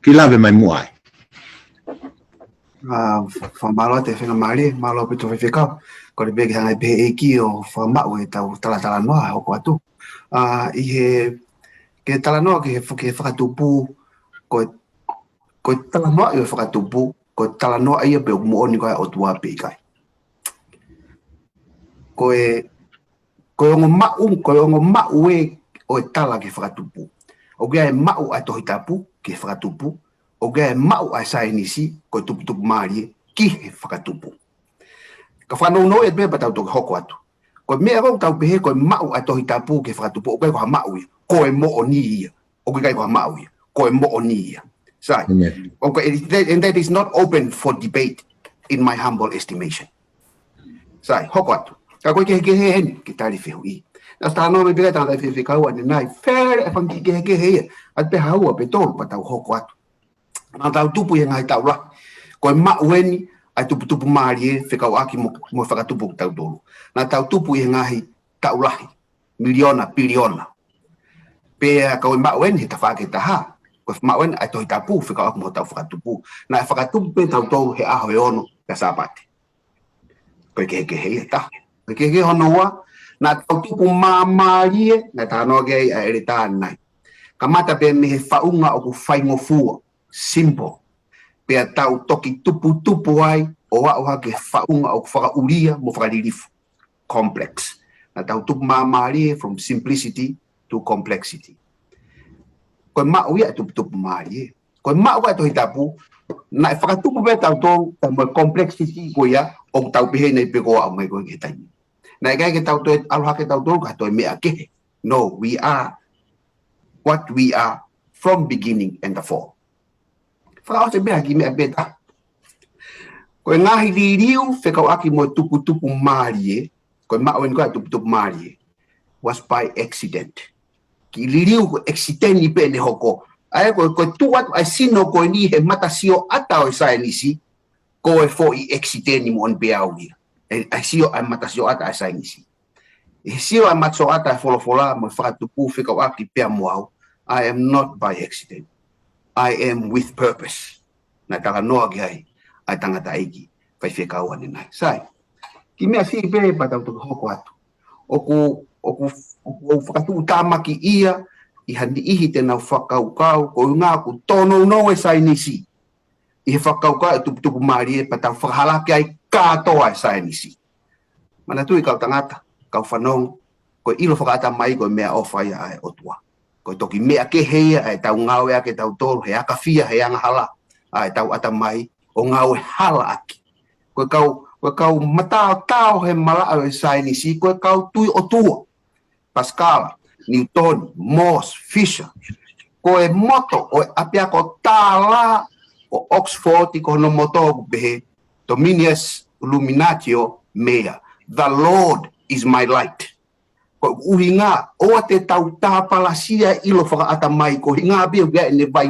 Speaker 2: Ki lawe mai mua ai.
Speaker 1: Whamalo te whenga maari, malo pito whiwhikau. Ko re begi hanga pe eki o whamau e tau tala noa hoko atu. I he, ke tala noa ke he whakatupu, ko tala noa i o whakatupu, ko tala noa ia pe o muoni koe o tua pe ikai. Ko ongo mau e o tala ke whakatupu. O gea e mau ai tohi tapu ke whakatupu. O gea e mau ai sainisi ko tupu maari ki he whakatupu. Ka whanau no e me patau toki hoko atu. Ko mea rau tau pehe ko mau ai tohi tapu ke whakatupu. O gea ko ha mau ia. Ko e mo o ni ia. O gea ko ha mau ia. Ko e mo o ni ia. Sai. And that is not open for debate in my humble estimation. Sai. Hoko atu. Ka koe ke he hen ki tari whihu i. Nā stano me pika tātai whiwhikau ane nai. Where e whangi ke he. At pe haua pe tōru patau hoko atu. Nā tau tupu e ngai tau la. Koe mau eni ai tupu maari e whikau aki mo whakatupu ki tau tōru. Nā tau tupu e ngai tau lahi. Miliona, biliona. Pea koe mau eni he ta whake ta ha. Koe mau eni ai tohi tapu whikau aki mo tau whakatupu. Nā whakatupu pe tau tōru he aho e ono ka Sabbath. Koe ke he ta. Koe ke honoa. Nā tau tupu maari e nā tānoa kei a ere tānai. Ka mata pe me he whaunga o ku whaingofua. Simple. Pea tau toki tupu ai o wauha ke whaunga o ku whakauria mo whakaririfu. Complex. Nā tau tupu maari e from simplicity to complexity. Koe mau ia tupu maari e. Koe mau ia tohi tapu. Nā whakatupu pe tau tō mo complexity ko ia o tau pehe nei pekoa au mai koe ke taimi. Nā kai ke tau tō aloha ke tau tō ka tō mea kehe. No, we are what we are from beginning and the fall. Whakao se mea ki mea beta. Koe ngahi ririu whekau aki mo tupu maari e. Koe mauen koe tupu maari e. Was by accident. Ki ririu ko accidenti pe ne hoko. Ai koe tuat ai sino koe ni he matasio ata o sa nisi. Koe fo I accidenti mo on pe au ia. Ai sio ai matasio ata ai sa nisi. E sio ai matso ata ai folofola mo whakatupu whekau aki pea mo au. I am not by accident. I am with purpose. Nā taka noa ki ai, ai tangata eiki, whai whekau ane nai. Sai, ki mea whii pe patau tuku hoko atu. Oku whakatu tāmaki ia, I hani ihi te nau whakaukau, ko ngā ku tono no e sai nisi. I he whakaukau e tupu maari e patau whakahalaki ai kātoa e sai nisi. Mana tui kau tangata, kau whanong, ko ilo whakata mai ko mea ofai ai otua. Ko toki mea ke heia ai tau ngau ea ke tau tōru he aka fia he anga hala ai tau ata mai o ngau e hala aki. Koe kau matao tau he malao e sai nisi, koe kau tui o tua. Pascal, Newton, Morse, Fisher. Koe moto o apia ko tāla o Oxford I kono moto o behe Dominus Illuminatio mea. The Lord is my light. Ko uhinga o te tau tāpalasia ilo whakaata mai ko hinga bia gea ne vai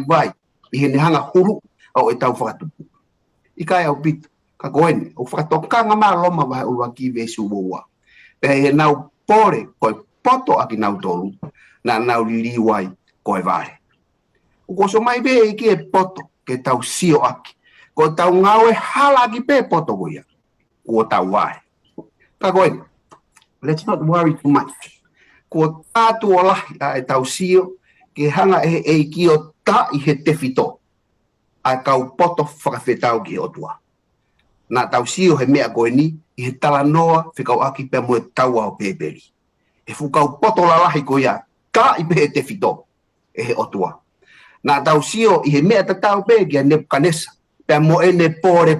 Speaker 1: I he ne hanga huru au e tau whakatupu. I kai au pita, ka koeni, o whakatokanga maa loma vai ua ki vesu woua. Pe he nau pore koe poto aki nau tolu, na nau liliwai koe vare. Ko so mai be ki e poto ke tau sio aki, ko tau ngau e hala ki pe poto goia, ko tau vare. Ka koeni, let's not worry too much. Ko tātu o lahi a e tau sio, ke hanga e ki o tā I he te fito. A kau poto whakawhetau ki o tua. Na tau sio he mea koe ni, i he tala noa, whikau aki pia moe tau au pēperi. He fukau poto lalahi ko ia, ka i pehe te fito, e he otua. Na tau sio i he mea tatau pe kia Nebukanesa, pia moe ne pore,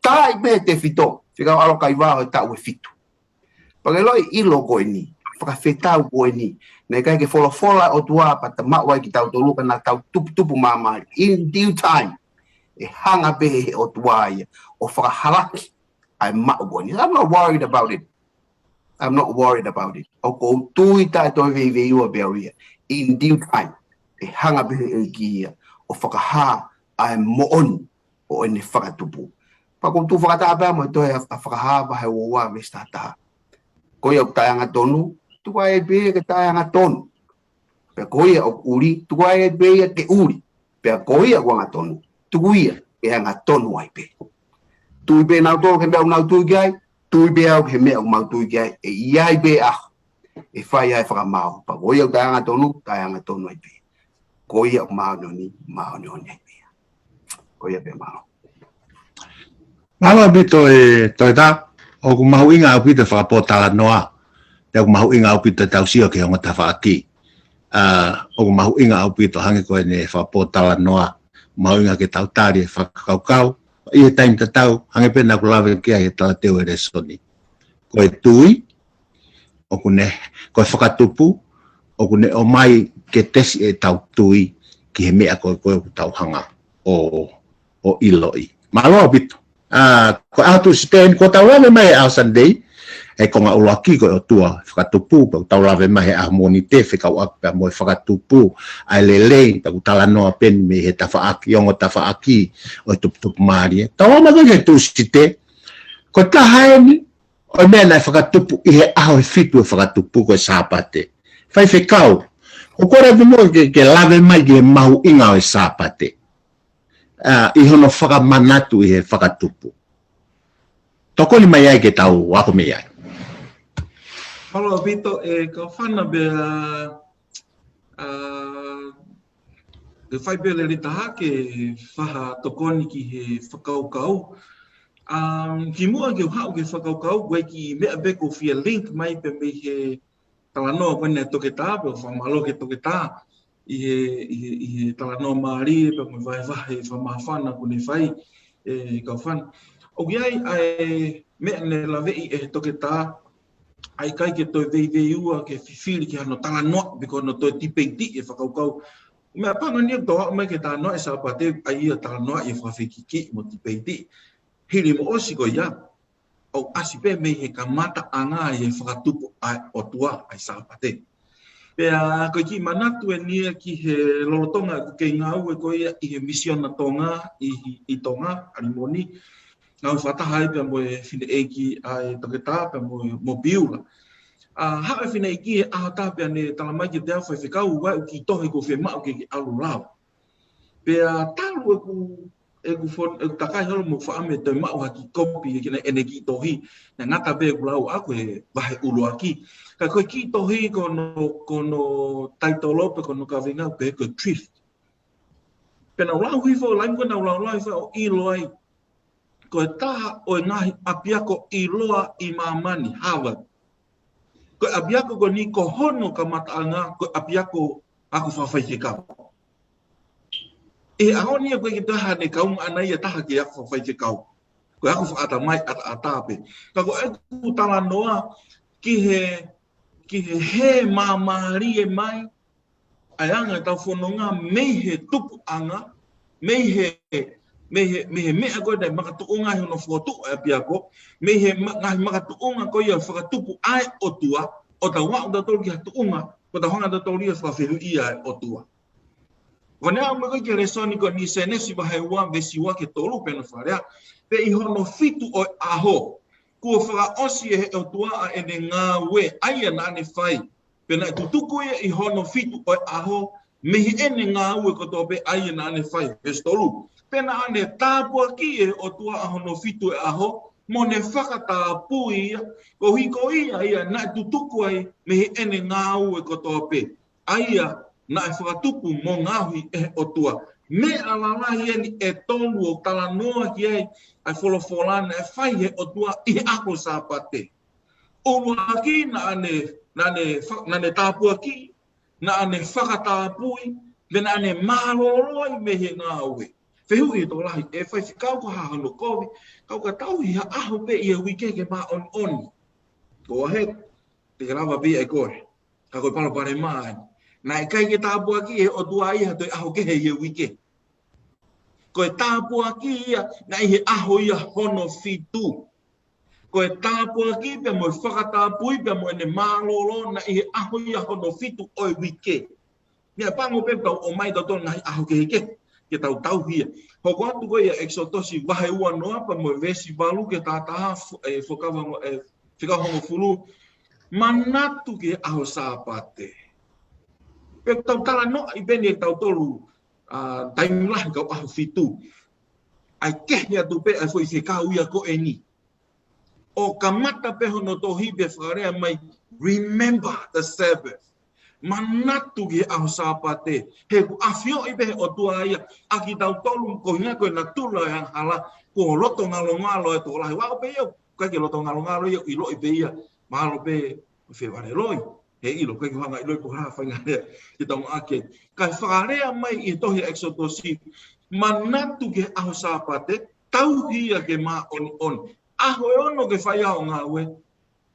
Speaker 1: ka i pehe te fito, whikau alo kai wao e tau e fitu. Pageloi ilo koe ni, whakawhetau koe ni, nei kai ke fola o tua pa ta mawai ki tau toluka na tau tupu mamari. In due time, e hanga pehe o tua ia, o whakahalaki, ai ma'u koe ni. I'm not worried about it. I'm not worried about it. O ko tui tai toi vei ua beria. In due time, e hanga pehe e ki ia, o whakaha ai mo'oni o ene whakatupu. Pa ko tu whakatapea mo toi a whakaha wahe o wa vesta taha. Ko ia o taianga tonu, tuka e pehe ke taianga tonu. Pea ko ia o uri, tuka e pehe ke uri. Pea ko ia wanga tonu, tuku ia e hanga tonu ai pehe. Tui pe nau tō ke mea nau tui gai, tui pe au ke mea mau tui gai, e iai pe aho, e whai ai whakamau. Pa ko ia o taianga tonu ai pehe. Ko ia o mao ni ai pehe. Ko ia pe mao.
Speaker 2: Mala bito e toi ta o ku mahu inga au pita whakapotala noa. Te ku mahu inga au pita tau sio ke honga ta whaaki. O ku mahu inga au pita hangi koe ne whakapotala noa. Mahu inga ke tau tari e whakakaukau. I he taim tatau hangi pena ku lawe kia he tala teo e resoni. Koe tui, o ku ne koe whakatupu, o ku ne o mai ke tesi e tau tui ki he mea koe koe ku tau hanga o iloi. Maloa bito. Ko atu siten ko tau lawe mai au Sunday e ko nga ulaki ko o tua whakatupu pa tau lawe mai a monite whikau apa mo whakatupu ai lele pa tala noa pen me he tawhaaki ongo tawhaaki o tup maari tau ama ke tu site ko tahaeni o mea nai whakatupu i he aho e fitu e whakatupu ko e sāpate whai whikau o kore mo ke lawe mai ke mahu inga o e sāpate I hono whakamanatu I he whakatupu. Toko ni mai ai ke tau, wako me ai.
Speaker 3: Halo, Vito, Kaufana bea e whai bea le taha ke whaha tokoni ki he whakaukau. Ki mua ke hau ke whakaukau, wai ki mea beko fia link mai pe me he talanoa kone toke tā, pe whamalo ke toke tā. I he talanoa maari, pe me vai whamawhana kone whai Kaufana. O ki ai mea ne lawei e toke tā, ai kai ke toi vei ua ke whiwhiri ki hano talanoa, biko no toi tipeiti e whakaukau. Mea panga nia toa mai ke talanoa e sāpate, ai ia talanoa e whawhikiki mo tipeiti. Hiri mo osi ko ia, o asipe me he kamata anga e whakatupu o tua ai sāpate. Pea koe ki manatu e nia ki he lolotonga ke ngau e koe I he misiona tonga I tonga, arimoni. Ngau whatahai pia mo e whine eiki ai toke tā pia mo biula. Hau e whine eiki e aho tā pia ne talamai ki te awhai whikau wai ki tohe ko whemau ke alu rau. Pea talu e ku takai holo mo whaame te mau haki kopi e kina ene ki tohi. Na ngata be ku lau aku e wahe ulu aki. Ka koe ki tohi kono taitolope kono kawinga pe ko thrift. Pena ulau hifo laingua na ulau hifo o ilo ai. Koe taha o ngahi apiako iloa I mamani, Harvard. Koe apiako ko ni ko hono ka mataanga, koe apiako aku whawhai ke kau. E ahoni koe ki taha ne kaunga anai e taha ki aku whawhai ke kau. Koe aku whaata mai atape. Ka koe aku tala noa ki he mamari e mai, ai anga tau whanonga mei he tupu anga, mei he mea koe dai makatuunga he no whotu e apiako, me he ngahi makatuunga koe ia whakatupu ai o tua, o ta wau da tolu ki hatuunga, ko ta honga da tolu ia whawhiru ia o tua. Ko nea me koe ki resoni ko ni senesi wahai ua vesi ua ke tolu pena wharea, pe I hono fitu o aho, kua whaka osi e o tua a ene ngā we, aia na ane whai, pena tutuku ia I hono fitu o aho, mehi ene ngā ue koto pe aia na ane whai, vesi tolu. Pena ane tāpua ki e o tua ahono fitu e aho, mo ne whakatāpu ia, ko hiko ia na tutuku ai mehi ene ngā ue kotoa pe. Aia na e whakatupu mo ngāhui e o tua. Me alala ye e tolu o tala noa ki ai folofolana e fai he o tua I ako sapate. Olu aki na ane tapua ki, na ane whakatapui, me na ane maroroi me he ngā ue. Whehu I tō lahi, e whai whikau ka hahano kovi, kau ka tau hi ha aho pe I a wike ke mā on. Ko ahe, te rawa bi e koe, ka koe pala pare mai. Na e kai ke tapua ki e o tua iha toi aho ke he I a wike. Ko e tapua ki ia, na I he aho ia hono fitu. Ko e tāpua ki pia mo whakatapui pia mo ene mālolo na I he aho ia hono fitu oi wike. Mea pango pe tau o mai tau ngahi aho ke heke, ke tau tau hia. Hoko atu koe ia exotosi wahe ua noa pa mo vesi balu ke tātaha whikahongo fulu. Manatu ke aho sāpate. Pe tau tala no I beni e tau tolu taimulahi kau aho fitu. Ai kehia tu pe ai foi whikau ia ko e ni. O kamata pe hono tohi be whakarea mai, remember the Sabbath. Manatu ki aho sāpate. He ku awhio I pehe o tua ia, aki tau tolu ko hinga koe na tula yang hala, ko loto ngalo e tō lahi. Wao pe iau, kai ke loto ngalo iau, I lo I pe ia, mahalo pe wheware loi. He ilo, kai ki hanga I loi ko haa whaingarea, ki tau ake. Kai whakarea mai I tohi exotosi, manatu ki aho sāpate, tau hia ke mā on. Aho e ono ke whai ao ngā ue.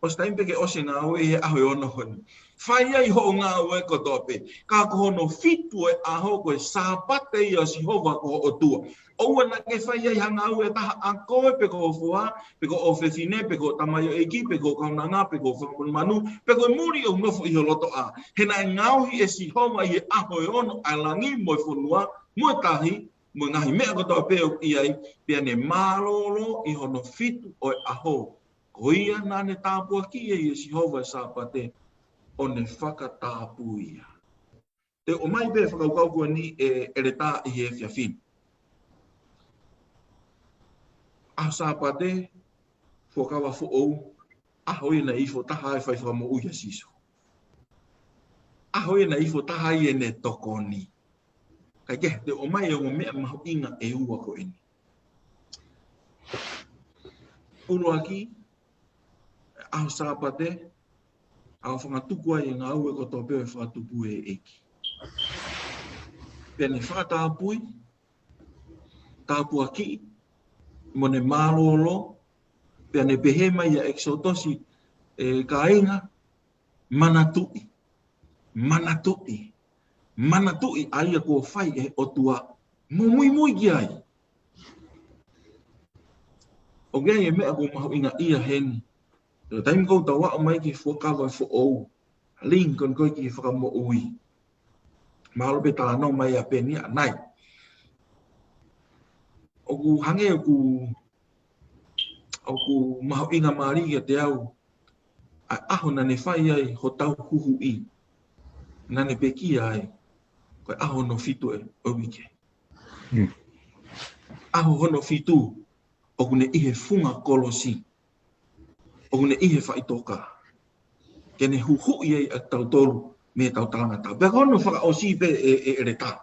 Speaker 3: O staimpe ke ose ngā ue he aho e ono honi. Whai ai ho ngā ue ko tope. Ka ko hono fitu e aho koe sāpate I a Sihova ko o tua. Oua na ke whai ai hanga ue taha a koe pe ko o fua, pe ko o whewhine, pe ko tamayo eki, pe ko kaunanga, pe ko whakamanu, pe ko muri o ngofo I ho loto a. He nai ngauhi e Sihova I he aho e ono a langi mo I whonua, mo tahi, mo ngahi mea koto a peo I ai, pia ne mālolo I hono fitu o e aho. Ko ia nā ne tāpua ki e Sihova e sāpate, o ne whakatāpu ia. Te o mai pe whakaukau kua ni e re tā I he whiawhin. A sāpate, whakawa whuou, aho I na ifo taha e whai whamo uia siso. Aho I na ifo taha I e ne tokoni. Kai ke, te o mai e o mea mahu inga e ua ko ini. Uru aki, aho sāpate, aho whangatuku ai e ngā ue ko tō peo e whakatupu e eki. Pea ne whakatapui, tāpua ki, mo ne mālolo, pea ne pehema I a exotosi e ka inga, manatui. Manatui aia ko whai e o tua mui ki ai. O gea e mea ko mahu inga ia heni. Te taimi kou tawa o mai ki whakawa e whaou. Lincoln koi ki whakamo ui. Mahalo pe tala no mai a Peni a nai. O ku hange o ku mahu inga maari ki a te au. A aho na ne whai ai ho tau huhu I. Na ne peki ai. Koe aho no fitu e o wike. Aho hono fitu o kune ihe funga kolosi. O kune ihe whaitoka. Kene huhu I ai a tau tolu me tau talanga tau. Pea kono whaka o si pe e re tā.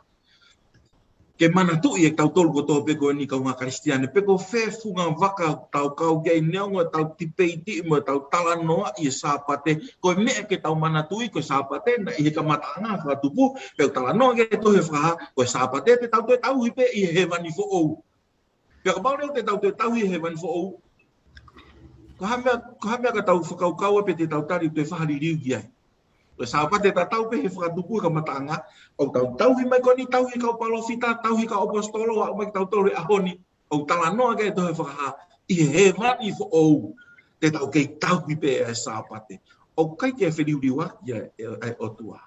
Speaker 3: Ke manatu I e tau tolu ko tō peko ni kau ngā Kristiane. Peko whē funga waka tau kau kei neonga tau tipeiti mo tau tala noa I e sāpate. Koe mea ke tau manatu I koe sāpate na I he ka mataanga whatupu. Peo tala noa ke tohe whaha koe sāpate te tau tau hi pe I he wani fo ou. Pea ka maureo te tau hi he wani fo ou. Ko hamea ka tau whakaukau pe te tau tari te whahari riu ki ai. Koe sāpate ta tau pe he whakatupu ka mataanga. O tau hi mai koni tau hi kau palofita, tau hi ka apostolo, o mai tau tau re ahoni. O tala noa ke tohe whakaha, I he wani fo ou. Te tau kei tau hi pe e sāpate. O kai ke whiriuriwa ia e o tua.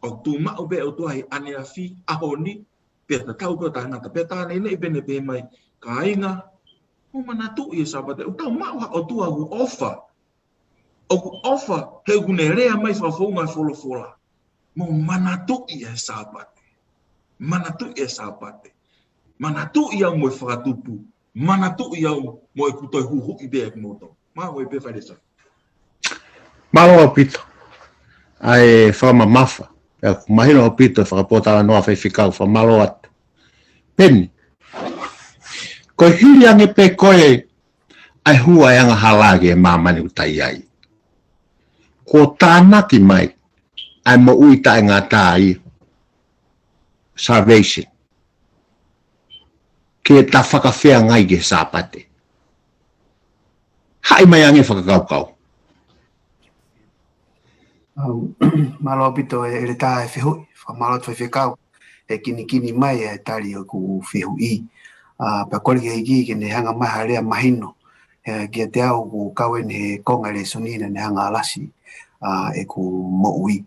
Speaker 3: O tu mao pe o tua hi ane a whi ahoni, pe ta tau ko ta ngata. Pe ta nei pene pe mai, ka inga, o manatu I e sāpate. O tau mao ha o tua hu ofa. O ku ofa, he kune rea mai whafonga wholofola. Mo manatu I e sāpate. Manatu I e sāpate. Manatu I au mo I whakatupu. Manatu I au mo I kutoi huhu I bea moto. Maho I pe whairesa.
Speaker 2: Maho o pito. Ai whamamafa. Mahino o pito whakapotala noa whaiwhikau whamalo atu. Peni. Ko hili ange pe koe ai hua anga halage e mamani utai ai. Ko tānaki mai ai mo uita e ngā tāi salvation. Ke ta whakawhea ngai ke sāpate. Hai mai ange whakakaukau.
Speaker 1: Malo pito e re tā e whihui, whamalo tu whikau, e kini mai e tari o ku whihui. Pa kore ke hiki ke ne hanga maha rea mahino, kia te au ku kawen he konga le sonina ne hanga alasi e ku moui.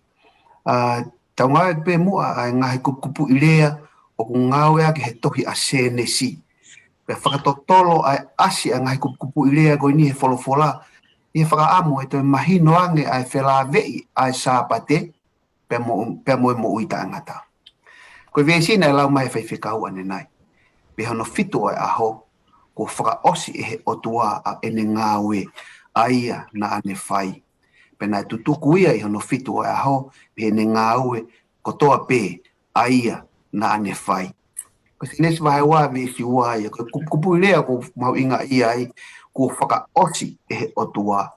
Speaker 1: Tau ngā e pē mua a ngahi kupu i rea o ku ngāwe ake he tohi a senesi. Pe whakatotolo ai asi a ngahi kupu i rea koe ni he wholofola, i whakaamu e toi mahino ange ai whela vei ai sāpate pe mo e uita angata. Koe vēsina e lau mai whaiwhikau ane nai. Pe hono fitu ai aho, ko whakaosi e he otua a ene ngāwe a ia na ane whai. Pe nai tutuku ia i hono fitu ai aho, pe ene ngāwe ko toa pē a ia na ane whai. Ko sinesi wahe wā vēsi wā ia, ko kupu i lea ko mau inga ia ai, ko whakaosi e he otua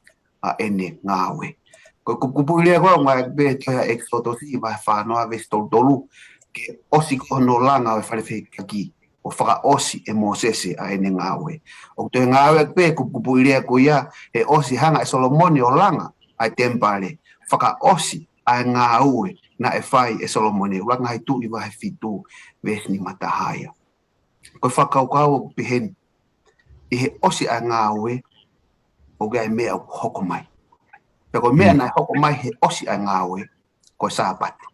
Speaker 1: a ene ngāwe. Ko kupu i lea koa ngai bē toia exodosi i wahe whānoa vēsi tolu, ke osi ko hono langa o e wharewhikaki, o whakaosi e Mosese a ene ngāwe. O toi ngāwe bē kupu i lea ko ia, he osi hanga e Solomoni o langa ai tempare, whakaosi a ngāwe na e whai e Solomoni, langa hai tu i wahe fitu vēsi ni matahaya. Ko whakaukau o piheni, i he osi a ngāwe, o gai mea o hoko mai. Peko mea nai hoko mai he osi a ngāwe, ko sāpati.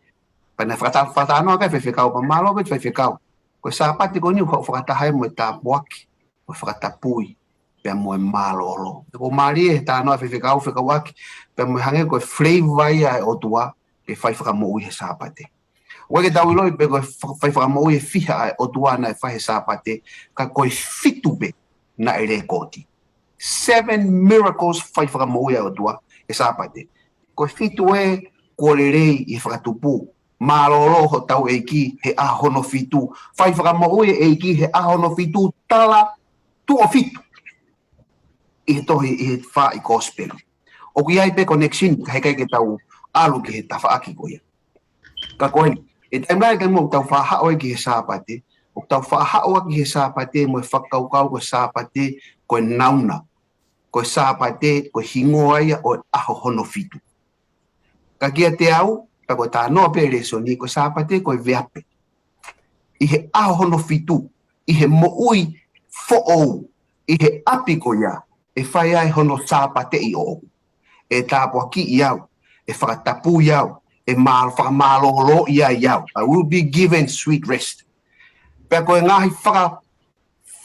Speaker 1: Pana whakatanoa kai whewhekau, pa malo bet whewhekau. Ko sāpati ko niu whakatahai mo e tāpuaki, o whakatapui, pia mo e malolo. Ko maari e tānoa whewhekau, whekawaki, pia mo e hange ko e flavor ia e otua, e whai whakamoi he sāpati. Wake tau iloi pe ko whai whakamoi e whiha e otua na e whai he sāpati, ka ko e fitube na e rekoti. 7 miracles whai whakamoi e otua e sāpati. Ko e fitu e kōrerei i whakatupu. Malolo ho tau eiki he ahono fitu. Whai whakamoi e eiki he ahono fitu tala tu o fitu. I he tohi i he wha i gospel. O ki ai pe connection ka he kai ke tau alu ki he tawhaaki ko ia. Ka koe, e taimai kai mo tau whahao e ki he sāpate. O tau whahao ki he sāpate mo e whakaukau ko sāpate ko e nauna. Ko e sāpate ko e hingoa ia o e aho hono fitu. Ka kia te au, ka koe tā noa pere soni, ko sāpate ko e veape. I he aho hono fitu, i he moui fo'ou, i he api ko ia, e whai ai hono sāpate i o. E tāpua ki i au, e whakatapu i au, e whakamālolo i au. I will be given sweet rest. Pea koe ngahi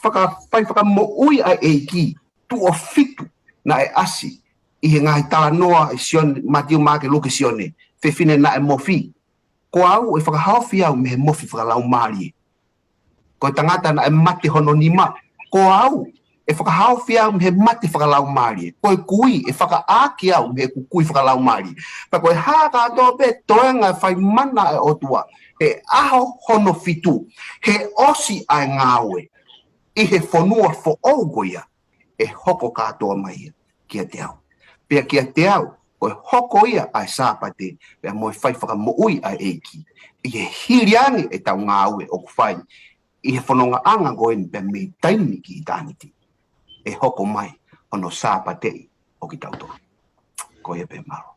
Speaker 1: whakamoui ai eiki, tu o fitu na e asi, i he ngahi tala noa e sione, matiu make luke sione, whewhine na e mofi. Ko au e whakahawhi au me he mofi whakalau maari. Ko tangata na e mate hono nima. Ko au e whakahawhi au me he mate whakalau maari. Ko e kui e whakaaki au me he kukui whakalau maari. Pa ko e haka atoa pe toenga e whai mana e otua. E aho hono fitu. He osi ai ngāwe. I he whanua fo au goia. E hoko katoa mai kia te au. Pea kia te au. Ko hoko ia ai sāpate, pea mo e whai whakamoui ai eiki. I he hiriangi e tau ngāwe o kuwhai. I he whanonga anga goen pea mei taimi ki i tāniti. E hoko mai ono sāpate o ki tau toa. Ko ia pea malo.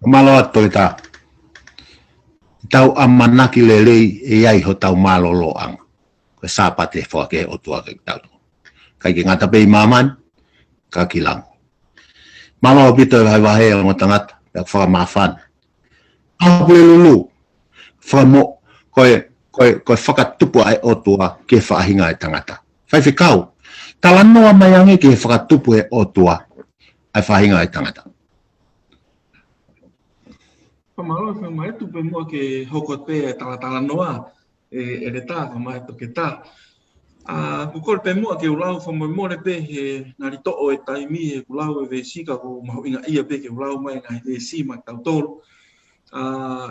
Speaker 2: Malo atu i tā. Tau amanaki le rei e ai ho tau malo lo anga. Ko sāpate whake o tua ki tau toa. Kai ki ngata pei maman, ka ki lang. Malo pito e wahe o ngotangata, e whakamawhan. Hapule lulu, whakamo, koe whakatupu ai otua ke whaahinga e tangata. Whai whikau, tala noa mai ange ke whakatupu e otua ai whaahinga e tangata.
Speaker 3: Whamaro, whamai tupe mua ke hoko te e tala noa, e re tā, whamai tu ke tā. Kukore pe mua ke ulau whamoimore pe he nari to'o e taimi e kulau e vesika ko mahu inga ia pe ke ulau mai ngai vesi mai tau tolu.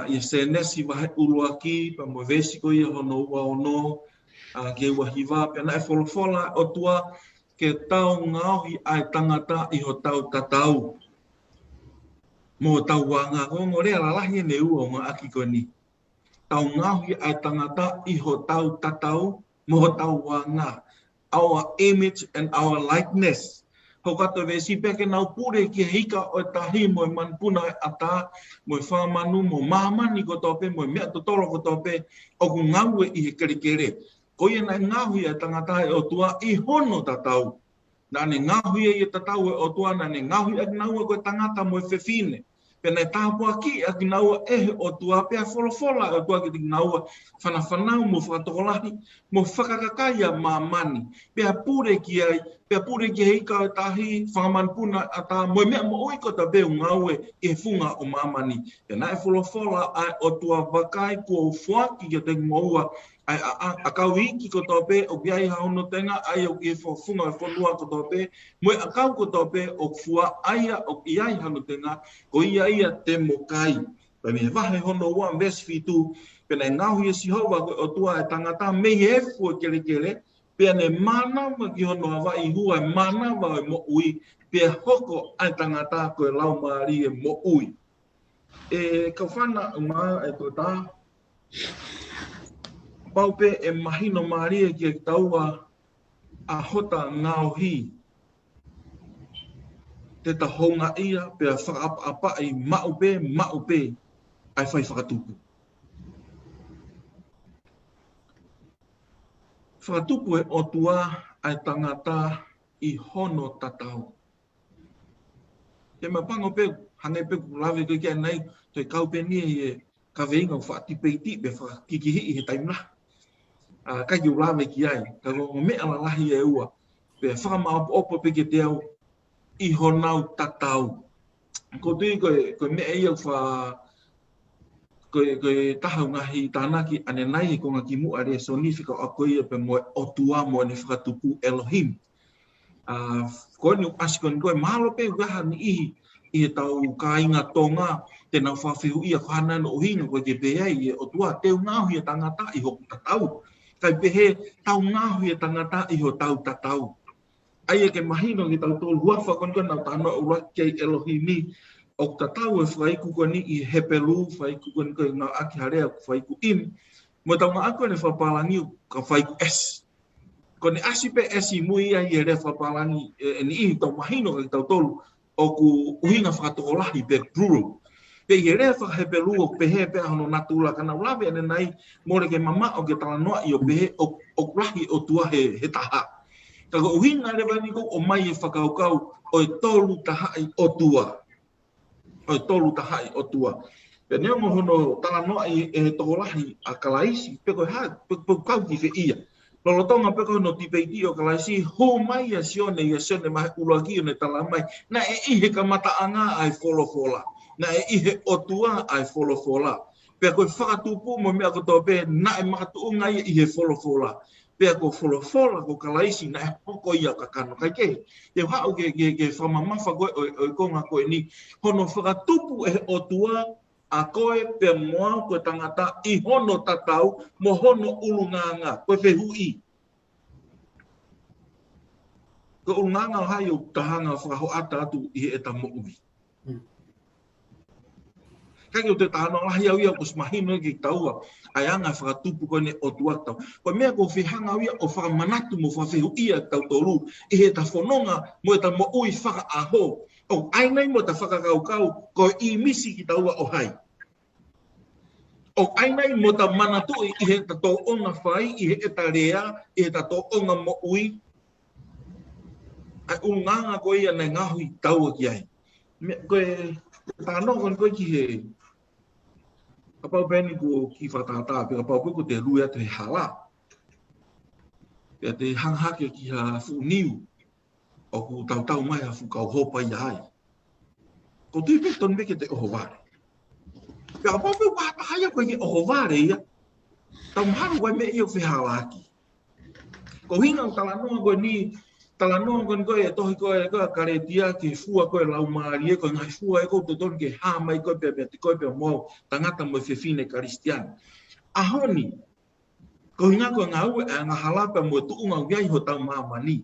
Speaker 3: Ia se nesi wahe uruaki pa mo vesiko ia hono ua ono ke wahiwa pe na e folofola o tua ke tau ngauhi ai tangata I ho tau tatau. Mo tau wanga ko ngore alalahi ne ua ngā aki ko ni. Tau ngauhi ai tangata I ho tau tatau mo tau wanga. Our image and our likeness. Ho kata we si peke nau pure ki hika o tahi mo manpuna ata mo whamanu mo mahamani ko tope mo mea totoro ko tope o ku ngaue I he kerekere. Ko ia na ngahui ai tangata o tua I hono tatau. Na ne ngahui ai tatau o tua na ne ngahui ai naua ko tangata mo fefine. Pena tāpua ki a ki naua o tua pea folofola o tua ki ti naua whanawhanau mo whakatokolahi mo whakakakaya mamani. Pea pure ki hei ka tahi whakamanpuna a tā mo mea mo oi ko ta beu ngaue funga o mamani. Pena folofola ai o tua wakai kua ufuaki ki te moua ai a kau iki ko tope o biai hauno tenga ai o ki funga whanua ko tope mo a kau ko tope o fua aia o iai hauno tenga ko ia te mokai. Pa me wahe hono ua verse fitu, pena ngauhi si hoa o tua e tangata me he fua kele kele, pena ne mana ma ki hono awa I hua mana wa mo ui, pena hoko ai tangata ko e lau maari e mo ui. E Kaufana uma e to ta, paupe e mahino maari e ki e taua a hota ngauhi, te tahonga ia, pea whakaapa I maupe, ai whai whakatupu. Whakatupu e otua ai tangata I hono tatau. Te mapango pe, hangai pe kulawe koe kia nei, toi kau Peni e ka veinga o whaatipeiti, pe whakikihi I he taimla. Kai ki ulawe ki ai, ka rongo mea lalahi e ua, pe whakamau opo pe ke te au, I honau tatau. Ko tui koe mea ia koe tahau ngahi tānaki ane nai ko ngā ki mua rea sonifika o koe ia pe moe otua moe ne whakatupu Elohim. Koe ni asikon koe mahalo pe ugaha ni I he tau kāinga tonga te nau whawhihu ia whana no uhinga koe ke pehei e otua teo ngāhui e tangata I hoku tatau. Kai pehe tau ngāhui e tangata I ho tau tatau. Ai e ke mahino ki tau tōlu huafa kon nau tāno ura kei Elohimi o tatau e whaiku ko ni I hepelu, whaiku ko ni koe ngā aki harea ku whaiku im, mo tau ngā ako ne whapalangi ka whaiku es. Ko ne asipe es I mui ai e rea whapalangi ni I tau mahino ki tau tōlu o ku uhinga whakatokolahi pe plural. Pe I rea whakahepelu o pehe pe ahono natula kana ulawe ane nai more ke mama o ke talanoa I o pehe o kurahi o tua he taha. Kako uhinga lewa ni ko o mai e whakaukau o e tolu tahai o tua. O e tolu tahai o tua. Pe neo mo hono talanoa I e tokolahi a kalaisi, pe koe haa, pe kau ki whi ia. Lolotonga pe koe no tipeiti o kalaisi, ho mai a sione mahe ulaki o ne talamai, na e ihe ka mataanga ai folofola. Na e ihe o tua ai folofola. Pe koe whakatupu mo mea koto pe, na e makatuunga I ihe folofola. Pea ko folofola ko kalaisi na e hoko ia ka kano kai ke. Te hao ke whamamafa koe o konga koe ni. Hono whakatupu e o tua a koe pe moa koe tangata I hono tatau mo hono ulunganga koe whehui. Ko ulunganga hai o tahanga whakaho ata atu I e ta mo'ui. Kai o te tāno lahi au ia kus mahino ki taua. Ai anga whakatupu koe ne o tuatau. Koe mea ko whihanga au ia o whakamanatu mo whawhihu ia tau tolu. I he ta whanonga mo e ta mo ui whaka aho. O ainei mo ta whakakaukau koe I misi ki taua o hai. O ainei mo ta manatu I he ta tō onga whai, I he eta rea, I he ta tō onga mo ui. Ai unganga koe ia nei ngahui taua ki ai. Koe tāno koe ki he kapau Peni ko ki whatata, pe kapau ko te rui atu he hala. Pea te hanghake ki ha whuniu, o ku tau mai ha whukau hopa I ai. Ko tui pe ton meke te oho ware. Pea kapau pe wata haia koe ke oho ware ia, tau maharu wai me ia whihalaki. Ko hinga o talanoa koe ni, talanoa koe e tohi koe karetia ke fua koe lau maari e koe ngai fua e koe te tonu ke hāmai koe pe te koe pe mo tangata mo whewhine karistian. Ahoni, Ko hinga ko ngau nga halapa mo tu nga wiai ho tau mamani.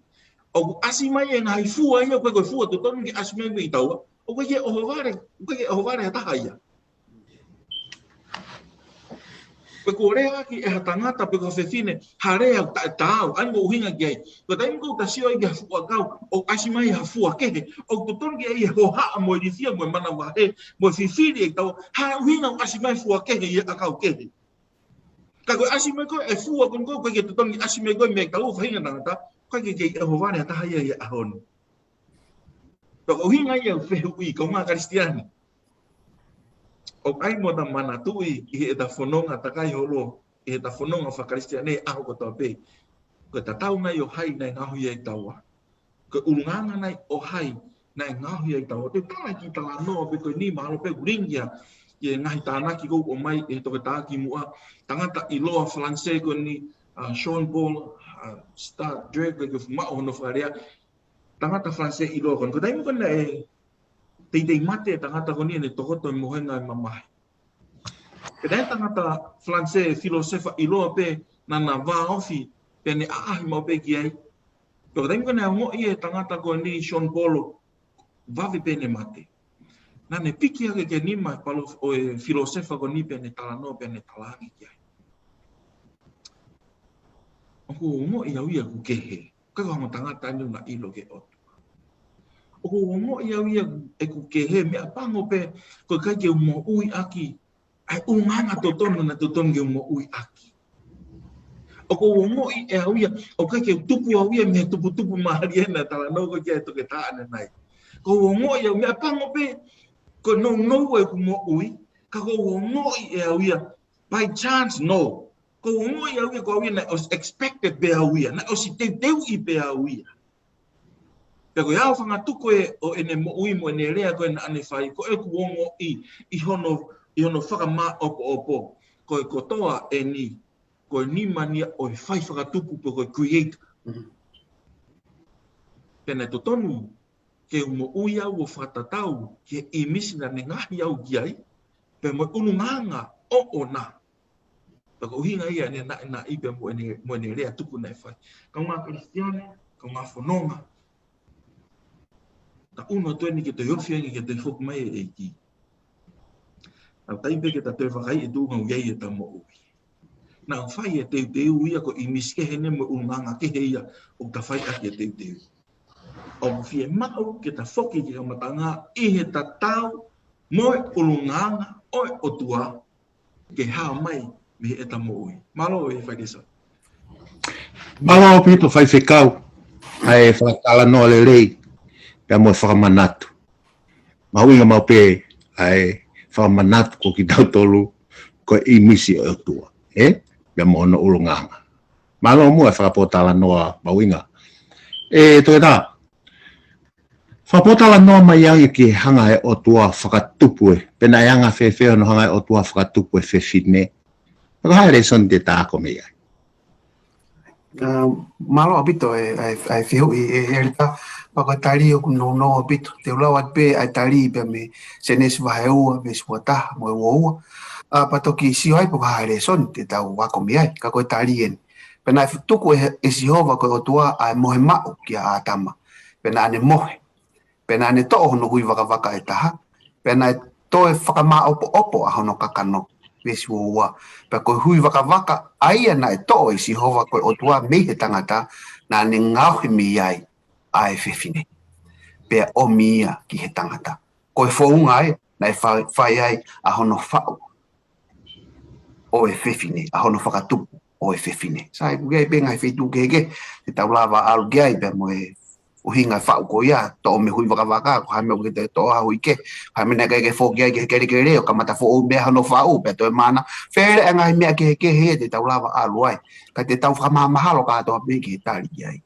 Speaker 3: O asi mai e ngai fua ia ko fua to ton ki asi mai mai tau. O ko ye o vare ta haia. Ko rea ki e tangata pe ko fefine harea tau ai mo hinga ki. Ko tai ko ta sio ia fua kau o asi mai ha fua ke. O to ton ki e ho ha mo disia mo mana wa he mo fifine e tau ha hinga asi mai fua ke ia akau ke. Kako asime ko e fua kon ko ke tutong asime ko me tau fainga na ta ko ke ho vane ta haia ya ahon. To o hinga ia fe ui ko ma kristiani. O ai mo da mana tui i ta fononga ta kai holo i ta fononga fa kristiani a ko to pe. Ko ta tau ngai o hai nai ngahu ia taua. Ko ulunganga nai o hai nai ngahu ia taua. Te tala ki tala no pe ko ni malo pe guringia. Ye ngai tana ki ko o mai e to ta ki mua tangata i loa Francais ko ni Sean Paul Star Drake ko ma ono faria tangata Francais i loa kon ko dai mo kon e te mate tangata ko ni ne tokoto mo henga mamai ke dai tangata Francais filosofa i loa pe na va ofi pe ne mo pe ki ai ko dai mo kon mo i tangata ko ni Sean Paul va vi pe ne mate na ne piki ake ke nima palo o filosofa ko ni pe ne talano pe ne talangi ki ai. Ako mo ia ia ku kehe. Ka ko mo tangata ni na ilo ke o. Ako mo ia e ku kehe me apango pe ko ka ke mo ui aki. Ai unganga totono na totono ke mo ui aki. Ako mo ia o ka ke tupu ia me tupu mahariena talano ko ke to ke ta ana nai. Ko mo ia me apango pe ko no e ku mo ui ka ko mo ia by chance no ko mo ia ko ia na expected be ia na o si te i be ia pe ko ia fanga tu ko o ene mo ui mo ene rea ko na ane fai ko e ku mo i hono faka ma opo ko toa eni ko ni mania o fai faka tupu ko create pena to tonu ke mo uia o fatatau ke imisina ne ngahi au giai pe mo ununganga o ona pe ko hinga ia ne na ipe mo ne rea tupu na fai ka ma kristiane ka ma fononga ta uno to ni ke te yofi ke te fok mai e ki au tai pe ke ta te fakai e tu ngau giai e ta mo ui na fai e te uia ko imiske hene mo ununganga ke heia o ta fai ake te o fie mau ke ta foki ki matanga i he tatau mo ulunganga o tua ke ha mai me eta mo ui malo e fai desa
Speaker 2: Malo pito fai fekau ai fatala no le lei pe mo fa manatu. Mauinga mau pe ai fa manatu ko ki tau tolu ko i misi o tua. Pe mo no ulunganga. Malo mo fa potala no mauinga. To ta Whapotala noa mai angi ki hanga e o tua whakatupue. Pena e anga whewheo no hanga e o tua whakatupue whewhine. Paka haere son te tāko mea.
Speaker 1: Malo abito ai fiu e rita paka tali o no abito te ulawa pe ai tali pe me senes vaheua me suata mo wo patoki si ai paka haere son te tau wako mea ka ko tali en pena tuku e Jehova ko o tua ai mohe mau ki a atama pena ane mohe pena ane to hono hui waka e taha pena to e whakama opo a hono kakano vesi woa pe ko hui waka ai na e to e Jehova ko o tua me he tangata na ane ngauhi mi ai ai whewhine pe o mia ki he tangata ko e whaunga ai na e whai ai a hono whau o e whewhine a hono whakatupu o e whewhine sai kugai pe ngai whetu keke te tau lava alu gai pe mo e o hinga whau ko ia, to me hui waka ko hame o ke te toa hui ke, hame na ke whoki ai ke kere o kamata fo o mea no whau, pe to e mana, where e ngai mea ke he te tau lawa alu ai, ka te tau whamahalo ka toa me ke tari ai.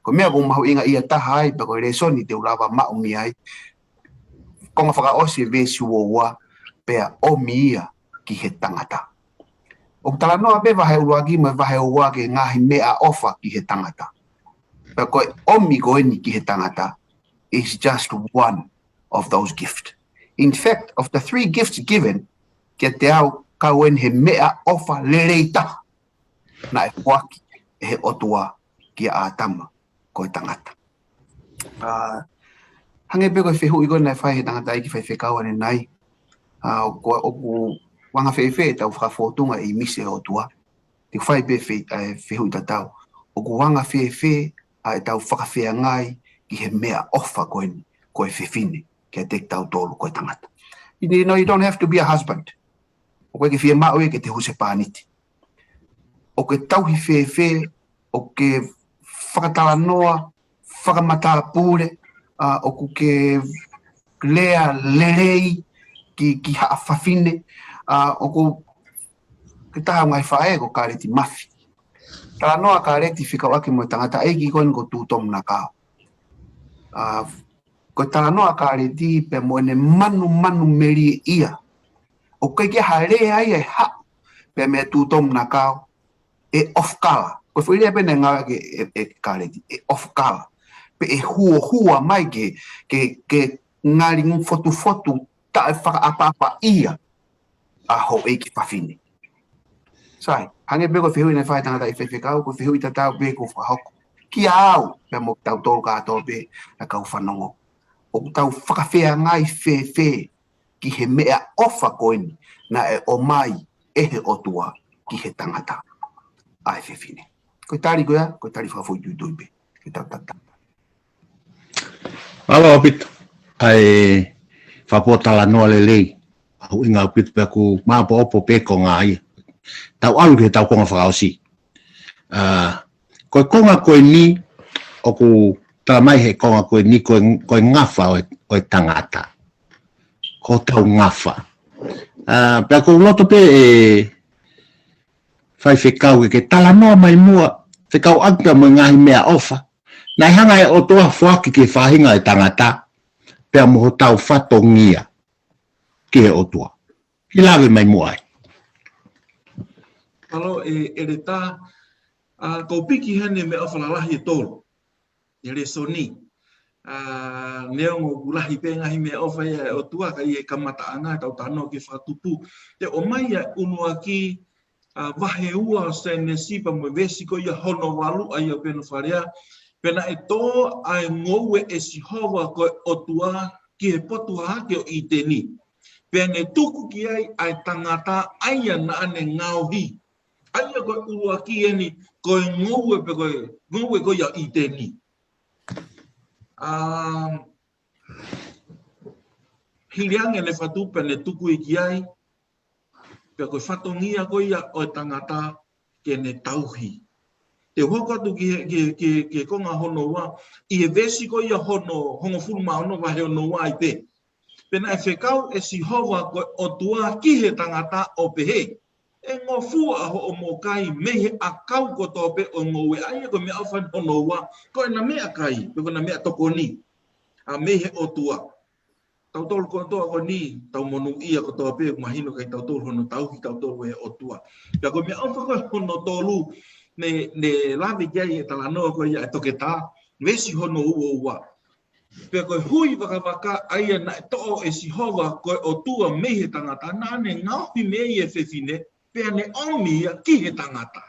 Speaker 1: Ko mea ko mahu inga ia taha ai, pe ko re soni te ulawa mau mi ai, konga whaka osi vesi woa, pe o mi ia ki he tangata. O tala noa pe wahe uruagi me wahe ua ke ngahi mea ofa ki he tangata. Because omi goeni ki he tangata is just one of those gifts. In fact, of the 3 gifts given, ke te au kauen he mea ofa lereita. na e waki e he otua ki a tama ko e tangata. Hange pe ko e whehu i ko nei whai he tangata i ki whai whekau ane nai. O ku wanga whewhe tau whakawhotunga i mise e otua. Te whai pe whehu i tatau. O ku wanga whewhe e tau whakawhea ngai ki he mea ofa ko e whewhine ki a tek tau tolu ko e tangata. You know, you don't have to be a husband. O koe ke whia mao e ke te huse pāniti. O ke tauhi whewhe, o ke whakatala noa, whakamata pūre, o ku ke lea lerei ki haa whawhine, o ku ke taha ngai whae ko kāreti mawhi. Tala noa kāreti whikau ake mo tangata eiki koen ko tūtom na kao. Ko tala noa kāreti pe mo ene manu meri ia. O kai ke hare ai e ha pe me tūtom na kao e off kala. Ko whiria pe ngā ke kāreti e off kala. Pe e hua mai ke ngāri fotu ta e whakaapapa ia a ho e ki whawhine. Sai, hange pe ko whihui nei whai tangata i whewhekau, ko whihui tatau pe ko whahoko. Ki au pe mo tau tolu kātou pe a kau whanongo. O tau whakawhea ngai whewhe ki he mea ofa koini na e o mai e he otua ki he tangata a e whewhine. Koe tari koea, koe tari whakawhoi tui pe, ke tau tata.
Speaker 2: Alo opit, ai whapotala noa le lei, au inga opit pe ku maapo opo pe ko ngā ia. Tau alu ke tau konga whakaosi. Koe konga koe ni, o ku tala mai he konga koe ni, koe ngawha o e tangata. Ko tau ngawha. Pea ko loto pe e whai whekau ke tala noa mai mua, whekau akta mo ngahi mea ofa. Nai hanga e o toa whaki ke whahinga e tangata, pea moho tau whatongia ki he o toa. Ki lawe mai mua ai.
Speaker 3: Alo e re tā, ko piki hene me awhalalahi e tōru. E re soni. Neo ngō kulahi pe ngahi me ofa e o tua kai e kamata anga tau tano ki whatupu. Te o mai e unua ki wahe ua se ne sipa mo vesi ko ia hono walu ai o peno wharea. Pena e tō ai ngōwe e sihova ko o tua ki he potu hake o i teni. Pena e tuku ki ai tangata aia na ane ngauhi. Aia koe urua ki eni koe ngōwe pe ngōwe ko ia i teni. Hiriange ne whatupe ne tuku i ki ai, pia koe whatongia ko ia o tangata ke ne tauhi. Te hokatu ki konga hono wa, i he vesi ko ia hongo furuma ono wahe ono wa i te. Pena e whekau e sihova koe o tua ki he tangata o pehe. E ngō fua ho o mō kai mehe a kau ko tōpe o ngōwe aia ko mea awhan hono wa, koe na mea kai, peko na mea toko ni. A mehe o tua. Tau tolu ko toa ko ni, tau monu ia ko tōpe, mahino kai tau tolu hono tauhi tau tolu e o tua. Pea ko mea awhan koe hono tolu, ne lawe kiai e talanoa koe ia e toke tā, vesi hono ua. Pea koe hui waka aia na e to'o e sihova koe o tua mehe tangata, na ane ngauhi mei e whewhine, pea ne omi ia ki he tangata.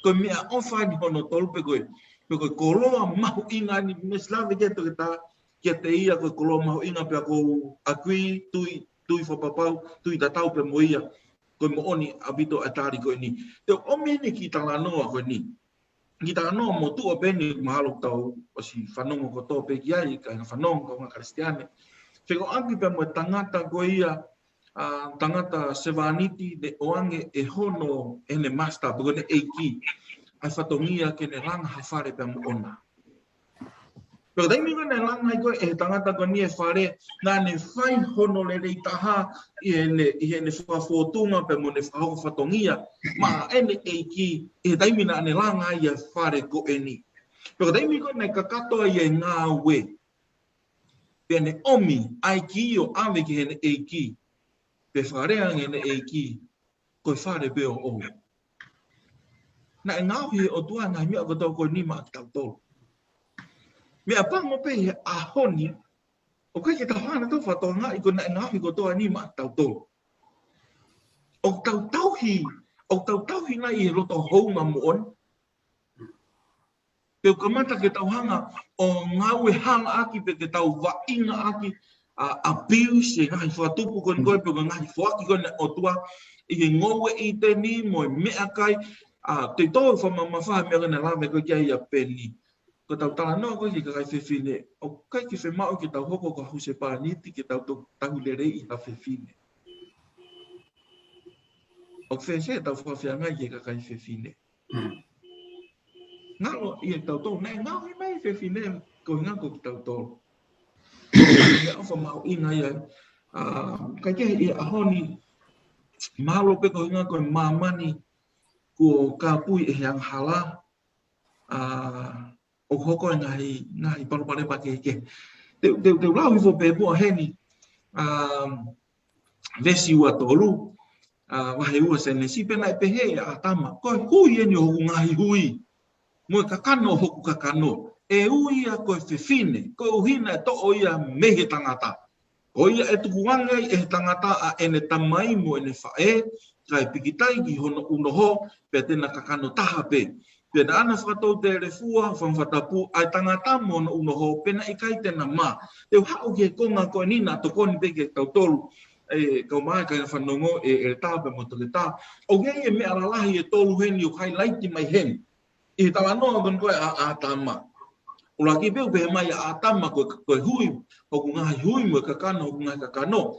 Speaker 3: Koe mea ofani hono tolu pe koe koloa mahu inga ni meslawe kia toke tā, kia te ia koe koloa mahu inga pea kou akui, tui whapapau, tui tatau pe mo ia, koe mo oni abito atari koe ni. Te omi ni ki talanoa koe ni. Ki talanoa mo tua Peni mahalo tau, osi whanongo ko tō pe ki ai, ka whanongo ko ngā kristiane. Whiko anki pe mo tangata koe ia, tangata sevaniti de oange e hono ene master peko ne eiki ai whatongia ke ne ranga hawhare pe mo ona. Peko taimi koe ne ranga i koe e tangata koe ni e whare nā ne whai hono le rei taha i ene whawhotunga pe mo ne whahoko whatongia ma ene eiki e taimi nā ne ranga i e whare ko eni. Peko taimi koe ne kakato i e ngā we. Pe ne omi ai ki o ave ki hene eiki. Pe whareange ne eiki, koe whare peo o. Na e ngāhi o tua ngā mea koto koe ni maa ki tau tolu. Mea pango pe he ahoni, o kai ke tau hana tau whatoa ngā i ko na e ngāhi kotoa ni maa ki tau tolu. O tau tauhi O tau hina I roto hounga mo on. Peo kamata ke tau hanga o ngau hanga aki pe ke tau wainga aki abuse e ngai whatupu kon koe peo ngai whaki kon o tua I ngowe I te ni mo mea kai te tō whamamawha mea kana rame koe kia ia Peni. Ko tau tala noa koe ki kai whewhine. O kai ki whemau ki tau hoko ka huse pāniti ki tau tahulere I ha whewhine. O whewhe tau whawhiangai ki ka kai whewhine. Ngalo I tau tō, nei ngau I mai whewhine ko ngako ki tau tō. Ia awha mau inga ia. Kai kia I ahoni mahalo pe ko ngako mamani ko ka pui yang hala. O hoko ngahi palopare pake ke. Te lau I fo pepo heni. Vesi ua tolu. Wahe ua sene si pena I pehe atama. Koe hui eni hoku ngahi hui. Moe kakano hoku kakano. E ui a koe whewhine. Koe uhina e to'o ia mehe tangata. O ia e tukuangai e tangata a ene tamai mo ene whae. Kai pikitai ki hono unoho. Pea tena kakano taha pe. Pena ana whakatou te refua, whamwhatapu, ai tangata mo na unoho, pena I kai tena mā. Teu hao ki e konga koe nina, to koni peke tau tolu, kau mai kai na whanongo e tāpe mo toke tā. O gei e mea ralahi e tolu heni o kai laiti mai heni. I tala noa kon koe a tama. Ula ki peu pehe mai a tama koe hui, hoku ngahi hui mo kakano, hoku ngahi kakano.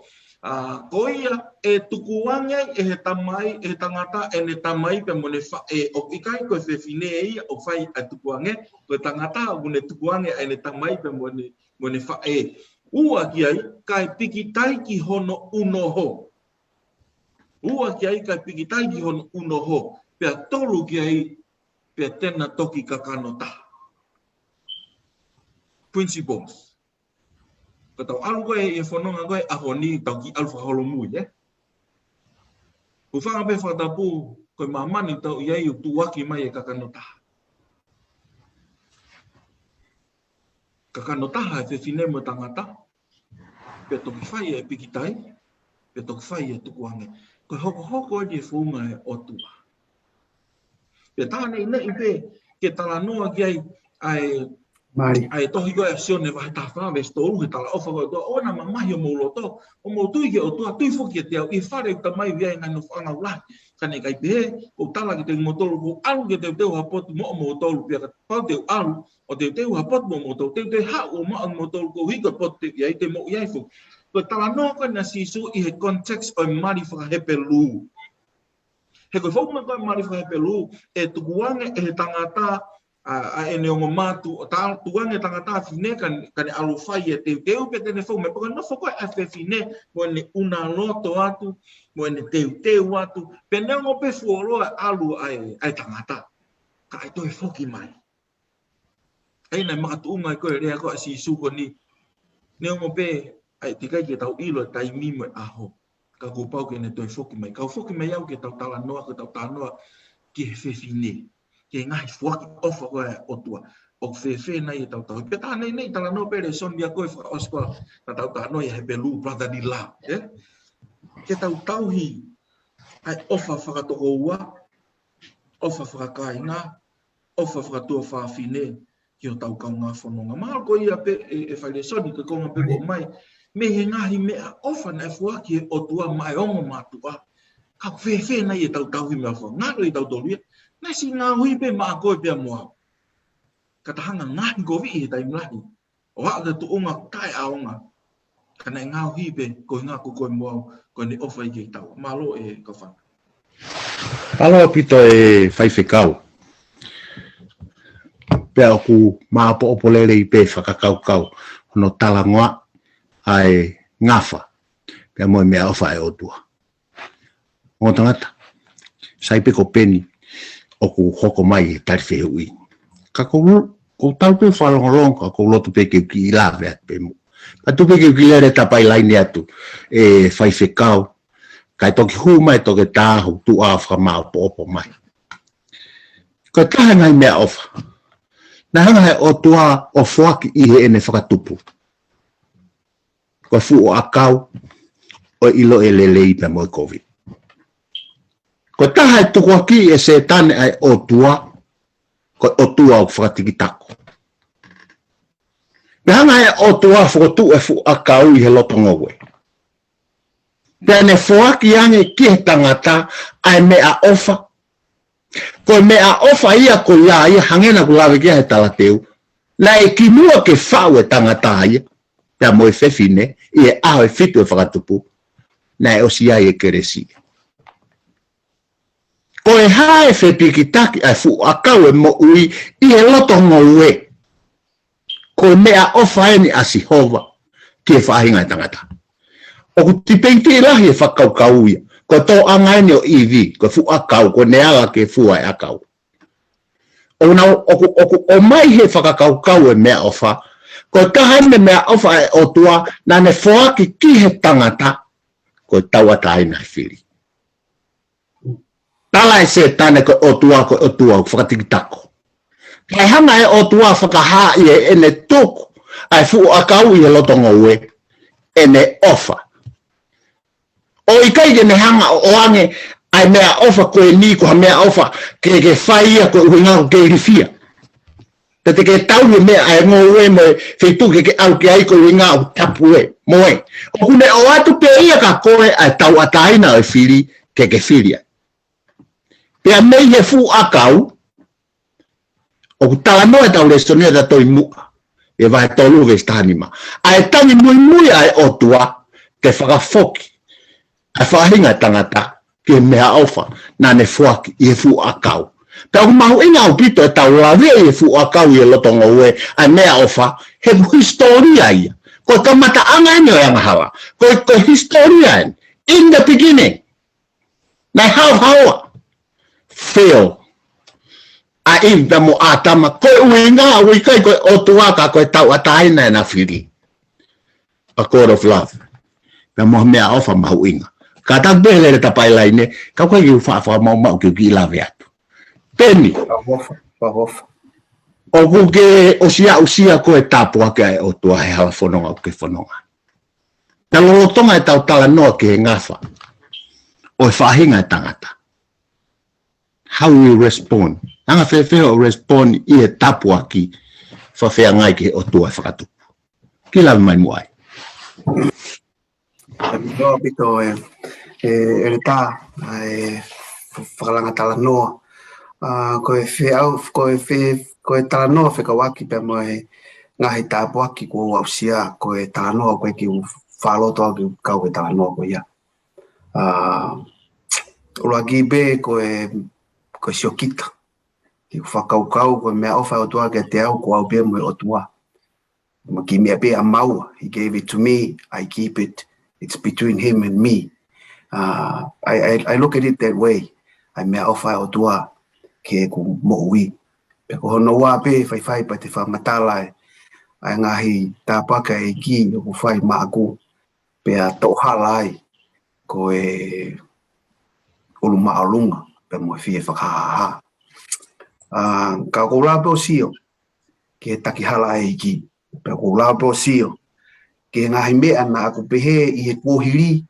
Speaker 3: Ko ia e tukuangai e he tamai e tangata e ne tamai pe mo ne whae o ikai koe whewhine ia o whai a tukuangai koe tangata o ne tukuangai e ne tamai pe mo ne whae. Ua ki ai kai pikitai ki hono unoho. Ua ki ai kai pikitai ki hono unoho. Pea tolu ki ai pea tena toki kakanota. Principles. Ka tau alu koe e whanonga koe aho ni tau ki alfa holomui, Ko whanga pe whatapu koe mamani tau iai o tuaki mai e kakanotaha. Kakanotaha e whewhine mo tangata. Pea toki whai e pikitai. Pea toki whai e tukuange. Koe hoko e whunga e otua. Pea tāne nei pe ke tala noa ki ai tohi koe asione wahe tā whawe storu he tala ofa koe toa ona mamahi o mauloto o mautui ke o toa tui whoki e te au I whare uta mai wia ngai no whanga ulahi kane kai pehe o tala ki te motolu ko alu ke te teu hapotu mo o motolu pia ka pau teu alu o te teu hapotu mo motolu te hau o ma o motolu ko hika potu te iai te mo iai fu ko tala noa koe na sisu I he context o mari whakahepe lu he koe whauma koe mari whakahepe lu e tukuange e he tangata a ene o matu o ta tuange tangata fine kan alu fai e teu pe tene fo me porque no fo ko a fine mo ne una loto atu mo ne teu atu pe ne ngo pe fuolo alu ai tangata ka ai to e foki mai ai na matu unga ko re ko si su ko ni ne ngo pe ai tikai ke tau ilo tai mi mo aho ka ko pau ke ne to e foki mai ka foki mai au ke tau tala noa ko tau tanoa ki fe fine ke ngai fuaki ofa koe o tua. O whewhe nei e tau tau. Peta nei tala no pere son dia koe whaka oskoa. Na tau tau no i he pelu brother di la. Ke tau tau hi. Ai ofa whakatoko ua. Ofa whakakainga. Ofa whakatua whawhine. Ki o tau kau ngā whanonga. Mahal ko ia pe e whaile soni ke konga pe ko mai. Me he ngahi mea ofa na e fuaki e o tua mai ongo matua. Ka whewhe nei e tau tau hi mea wha. Ngaro i tau toruia. Nasi ngā hui pe maa koe pia mua. Katahanga ngahi ko vi he tai mlahi. O haka tu unga kai aonga. Kana ngā hui pe ko ngā ko koe mua ko ne ofa I ke tau. Malo e Kaufana.
Speaker 2: Alo pito e whaiwhekau. Pea oku maa po opolele I pe whakakau. Hono talangoa ai ngafa. Pea moe mea ofa e otua. Ngō tangata. Saipe ko Peni. Oku hoko mai e tari whehui. Ka kou tau pe whalongolong, ka kou lotu pe keu ki ila vea pe mu. Ka tu pe keu ki lere tapai laini atu e whaiwhekau. Kai toki hu mai toke tāhu tu a whamau po opo mai. Ka taha ngai mea ofa. Na hanga he o tua o whuaki I he ene whakatupu. Ka fu o akau o ilo e lelei pe moi COVID. Ko taha e tuku aki e se tane ai otua, ko otua o whakatikitako. Me hanga e otua whakotu e fu akau I he lotonga we. Pea ne whoaki ange ki he tangata ai mea ofa. Ko mea ofa ia ko ia hangena ku lawe kia he talateu. Na e kimua ke whau e tangata ia. Pea mo e whewhine I e aho e fitu e whakatupu. Na e osi ai e keresi. Ko e hae whepikitaki ai fu akau e mo ui I he lotonga ue. Ko mea ofa eni a Sihova ki e whahinga e tangata. O ku tipeiti lahi e whakaukau ia. Ko tō angaini o iwi, ko fu akau, ko neaga ke fua e akau. O mai he whakakaukau e mea ofa, ko tahane mea ofa e otua, na ne whoaki ki he tangata, ko tauata ina whiri. Tala e se tane ko otua, whakatikitako. Kai hanga e otua whakaha I e ene tuku, ai fu akau I he lotonga ue, ene ofa. O I kai ke ne hanga o ange ai mea ofa koe ni ko mea ofa ke whaia ko uinga ko ke rifia. Te ke tau mea ai ngō ue mo whetu ke au ke ai ko uinga o tapu e moe. O kune o atu pe ia ka koe ai tau ataina o whiri ke whiria. Pea mei he fu akau o kutala no e tau restonia da toi mua. E vai tolu vestanima. Ai tangi mui ai otua ke whakafoki. Ai whahinga tangata ke mea ofa na ne whuaki I fu akau. Pea mahu inga au pito e tau lawe I fu akau I lotonga ue ai mea ofa he historia ia. Ko ka mata anga ene o anga hawa. Ko historia ene. In the beginning. Na hawa. Fail. A impa mo atama. Ko uinga uikai ko otuaka ko tau ataina e na whiri. A code of love. Pea mo mea ofa mahu inga. Ka tak bele le tapai laine, ka koe ki uwha mau ki lawe atu. Peni.
Speaker 1: Pahofa.
Speaker 2: O kuke usia koe tapu ake ai o tua he hawa whanonga o ke whanonga. Na lolotonga e tau tala noa ke he ngafa. O e whahinga e tangata. How you respond. Anga whewheho respond I e tapu aki whawhea ngai ke o tua whakatupu. Ki lawe mai muai.
Speaker 1: No pito e tā whakalanga tala noa. Ko e tala noa whekawaki pe mo e ngahi tāpuaki ko au sia ko e tala noa koe ki whaloto au ki kau e tala noa ko ia. Uragi be ko e siokita. Ki whakaukau ko mea ofa o tua ke te au ko au be mo e o tua. Ki mea be a maua. He gave it to me. I keep it. It's between him and me. I look at it that way. I mea ofa o tua ke ku moui. Pe ko hono wā pe whai pa te whamatala ai ngahi tāpaka e ki o ku whai maaku. Pe a tohala ai ko e ulu maalunga pe mo fie whakahaha. Ka ko rāpeo sio ke takihala e ki. Pe ko rāpeo sio ke ngahi mea na aku pehe I he kuhiri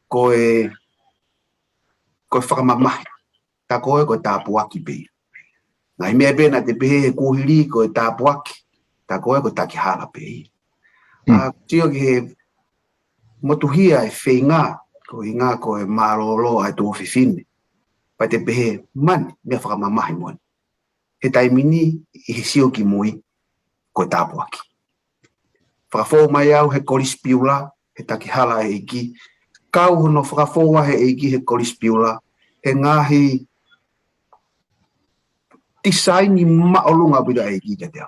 Speaker 1: ko e whakamamahi. Ta koe ko tāpuaki pe. Ngahi mea pe na te pehe he kuhiri ko e tāpuaki. Ta koe ko takihala pe. Tio ki he motuhia e whainga ko I ngā ko e maroro ai tō whiwhine. Pa te pehe mani mea whakamamahi moan. He taimini I he sio ki mui ko e tāpuaki. Whakafou mai au he korispiula, he takihala he iki. Kau hono whakafoua he iki he korispiula, he ngahi tisaini maolunga pida he iki ke teo.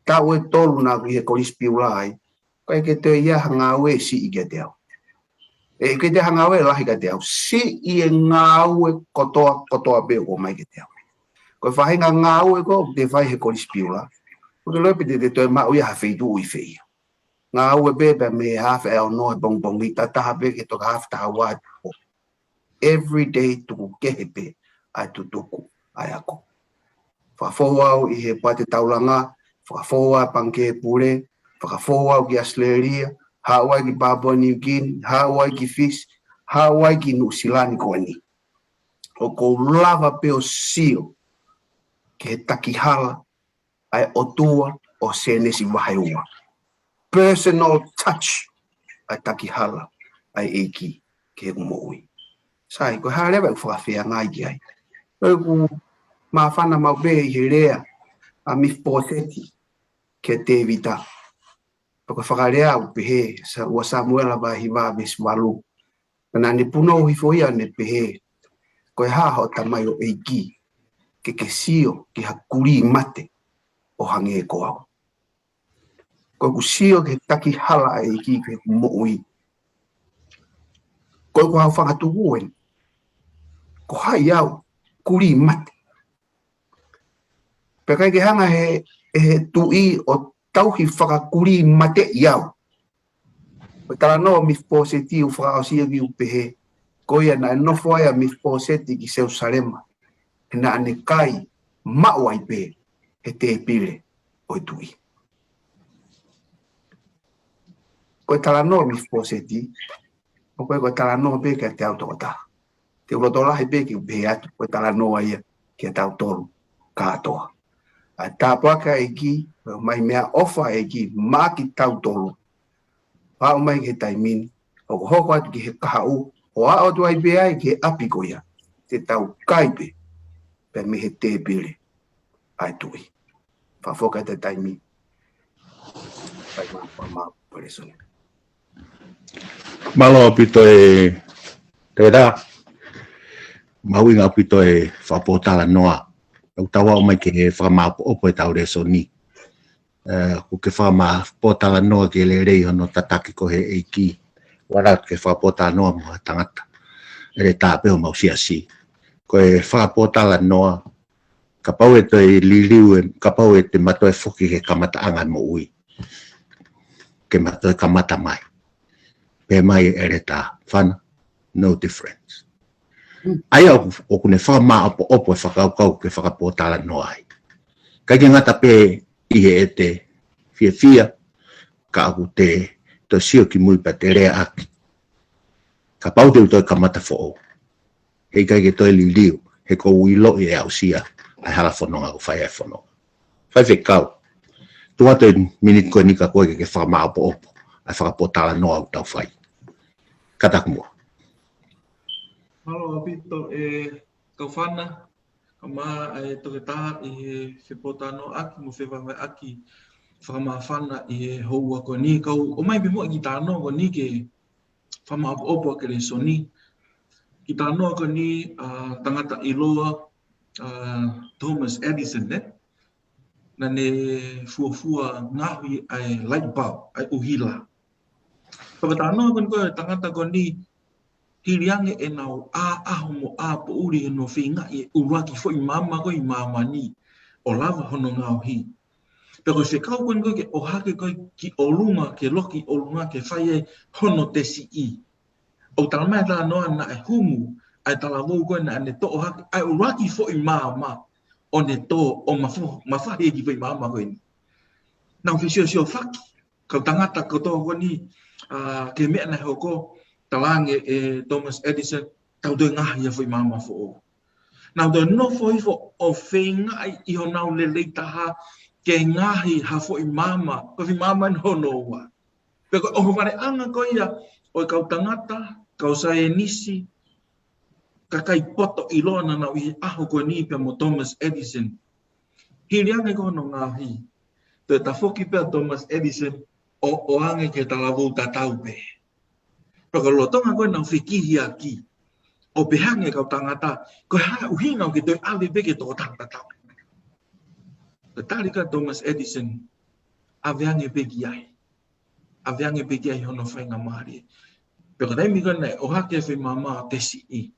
Speaker 1: Kau e tolu na he korispiula ai, kai ke te ia hangawe si I ke teo. E ke te hangawe lahi ke teo, si I e ngawe kotoa be o mai ke teo. Koe whahinga ngawe ko, te whai he korispiula. Porque lope te toi mau ia hawheitu ui whei. Ngā ue bebe me hawha eo noe bongbongi, ta taha be ke toka hawha taha wā. Every day tuku kehe pe, ai tutuku, ai ako. Whakafou au I he pate taulanga, whakafou au panke pure, whakafou au ki Australia, hawai ki Papua New Guinea, hawai ki Fish, hawai ki New Zealand ko ni. o ko lava pe o sio ke takihala ai otua o senesi wahaiua. Personal touch ai takihala ai eiki ke umoi. Sai ko hare ba whakawhia ngai ai. Ku mawhana mau be i rea a mifposeti ke te vita. Paka whakarea u pehe sa ua Samuela ba hiwa beswalu. Kana ni puno hifoia ne pehe. Ko haho tamai o eiki ke sio ki hakuri mate o hange ko au. Ko ku sio ke taki hala eiki ke mo'i. Ko ku hau whangatu uen. Ko hai au kuri mate. Pekai ke hanga he tui o tauhi whakakuri mate iau. Ko tala no mifposeti u whakaosia ki upehe. Ko ia na nofoia mifposeti ki seu sarema. Na ane kai mawai pe he te pile o tui. Ko tala no mifposeti. Ko tala no pe ke te autota. Te ulotola he pe ki upehe atu. Ko tala no ia ke te autoru katoa. A tāpaka e ki, mai mea ofa e ki, maki tau tolu. Pao mai ke taimini, o hoko atu ki he kahau, o a o tuai pe ai ke apiko ia, te tau kaipe, pe me he te pile, ai tui. Whafoka te taimini. Pai maa paresoni.
Speaker 2: Malo pito e te rā. Mauinga pito e whapotala noa. Au tawa o mai ke he whamaapo opo e tau reso ni. Ko ke whamapotala noa ke le rei hono tataki ko he eiki. Warat ke whapotala noa mo tangata. Ere tāpeo mau siasi. Ko e whapotala noa. Ka pau e te liliu, ka pau e te mato e whuki he kamata anga mo ui. Ke mato e kamata mai. Pe mai ere tā whana. No difference. Ai au o kune whama opo e whakaukau ke whakapotala no ai. Kai ke ngata pe i he e te fia ka aku te sio ki mui pa te rea aki. Ka pau te utoi kamata fo. Hei kai ke toi liliu, he ko uilo i e au sia, ai hala whanonga o whai e whanonga. Whai whekau, tua te minit koe nika koe ke whama opo, ai whakapotala no au tau whai. Kataku mua.
Speaker 3: Halo, apito Kaufana, kama toke taha i whepotano aki, mo whewawai aki, whamawhana i houa ko ni, kau o mai bimo ki tāno ko ni ke whamaapo ke le soni. Ki tāno ko ni tangata iloa Thomas Edison, ne? Na ne fuafua ngahui ai light bulb, ai uhila. Paka tāno ko tangata ko ni, hiriange e nau aho mo po uri e no whinga i uraki fo i mama ko i mama ni o lava hono ngau hi. Pero se kau koe ke o hake koe ki o lunga ke loki o lunga ke whai e hono te si i. O tala mai tala noa na e humu ai tala vau koe na ne to o hake ai uraki fo i mama o ne to o mawhahi e ki fo i mama koe ni. Nau whisio sio whaki. Kau tangata koto koe ni ke mea na hoko talange Thomas Edison tau doi ngahi a whai mama fo o. Nau doi no fo hifo o whenga i ho nau le leitaha ke ngahi ha fo i mama, ko whi mama in hono ua. Peko o hukare anga ko ia, o kau tangata, kau sae nisi, ka kai poto i loa na nau i aho ko ni pe mo Thomas Edison. Hiriange ko no ngahi. Te ta foki pe Thomas Edison o ange ke talavu tatau pe. Paka lotonga koe nau whikihi aki. O pehange kau tangata, koe haa uhinga o ke toi awe peke tō tangata. Ka tarika Thomas Edison, aveange peki ai. Aveange peki ai hono whainga maari. Paka taimi koe nei, o hake whi mama te si i.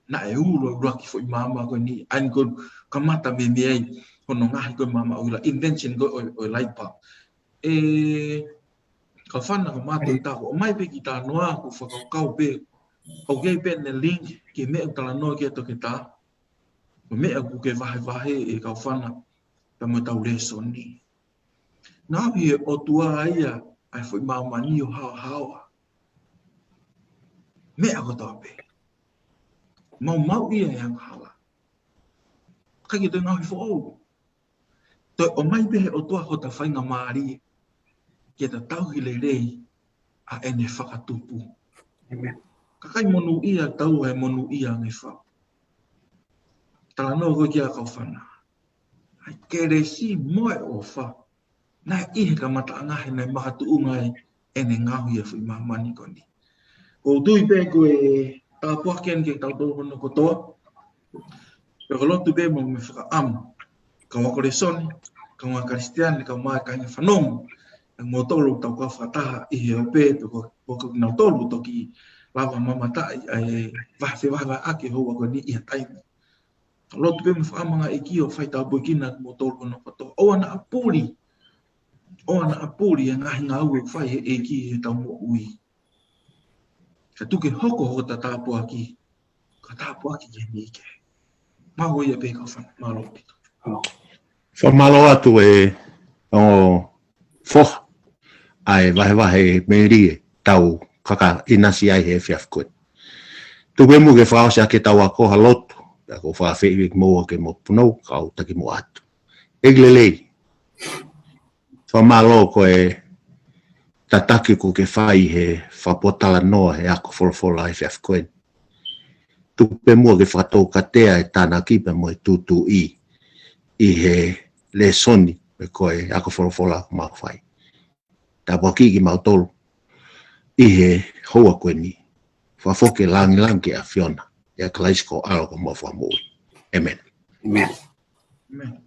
Speaker 3: Na e uro ruaki fo i mama koe ni. Ain koe kamata me me ai, hono ngahi koe mama uila. Invention koe o light bulb. Kaufana ka mato i tako, o mai pe ki tā noa ku whakaukau pe, o kei pe ne link ke mea tala noa ki ato ke tā, o mea ku ke vahe e Kaufana, pe mo tau reso ni. Ngāwi e o tua aia, ai fwoi maumani o hawa. Mea ko tau pe. mau ia yang hala. Kaki te ngahi fo au. Toi o mai behe o tua hota whainga maari. Ke ta tauhi le rei a ene whakatupu.
Speaker 1: Amen.
Speaker 3: Kakai monu ia tau he monu ia ngai whau. Tala no koe kia Kaufana. Ai kere si moe o wha. Nā ihe ka mata angahe nei maha tu ungai ene ngahu ia whi mamani koni. Ko tui pe koe tāpua ken ke tau tō hono kotoa. Pero lotu be mo me whaka ka wakore soni, ka ngā Kristiani, ka mai ka inga whanong, mo tolu tau ka whataha i he ope, ko nau tolu toki lava mamatai, ai wahi ake hoa ko ni iha taimi. Lotu be me whaamanga i ki o whai tau buikina mo tolu hono kotoa. O ana apuri e ngahi ngā ue whai he e ki he tau mo ui. Ka tuke hoko ta tāpua ki, ka tāpua ki ke ni ke. Maho ia pe Kaufana, malo pito.
Speaker 2: Whamalo atu o whoha ai wahe meri tau kaka inasi ai he whiafkoe. Tuwe mu ke whaosia ke tau a koha lotu, a ko whawhi moa ke mo punau, ka au taki mo atu. Eglelei, whamalo koe tataki ko ke whai he whapotala noa he ako wholofola ai whiafkoe. Tupe mua ke whatou katea e tāna kipe mo e tutu i he le soni me koe ako wholofola mau whai. Tā waki ki mau tolu i he hoa koe ni. Whafoke langi a Fiona. Ia kalaisko alo ko mo whamui. Amen.
Speaker 1: Amen.
Speaker 3: Amen.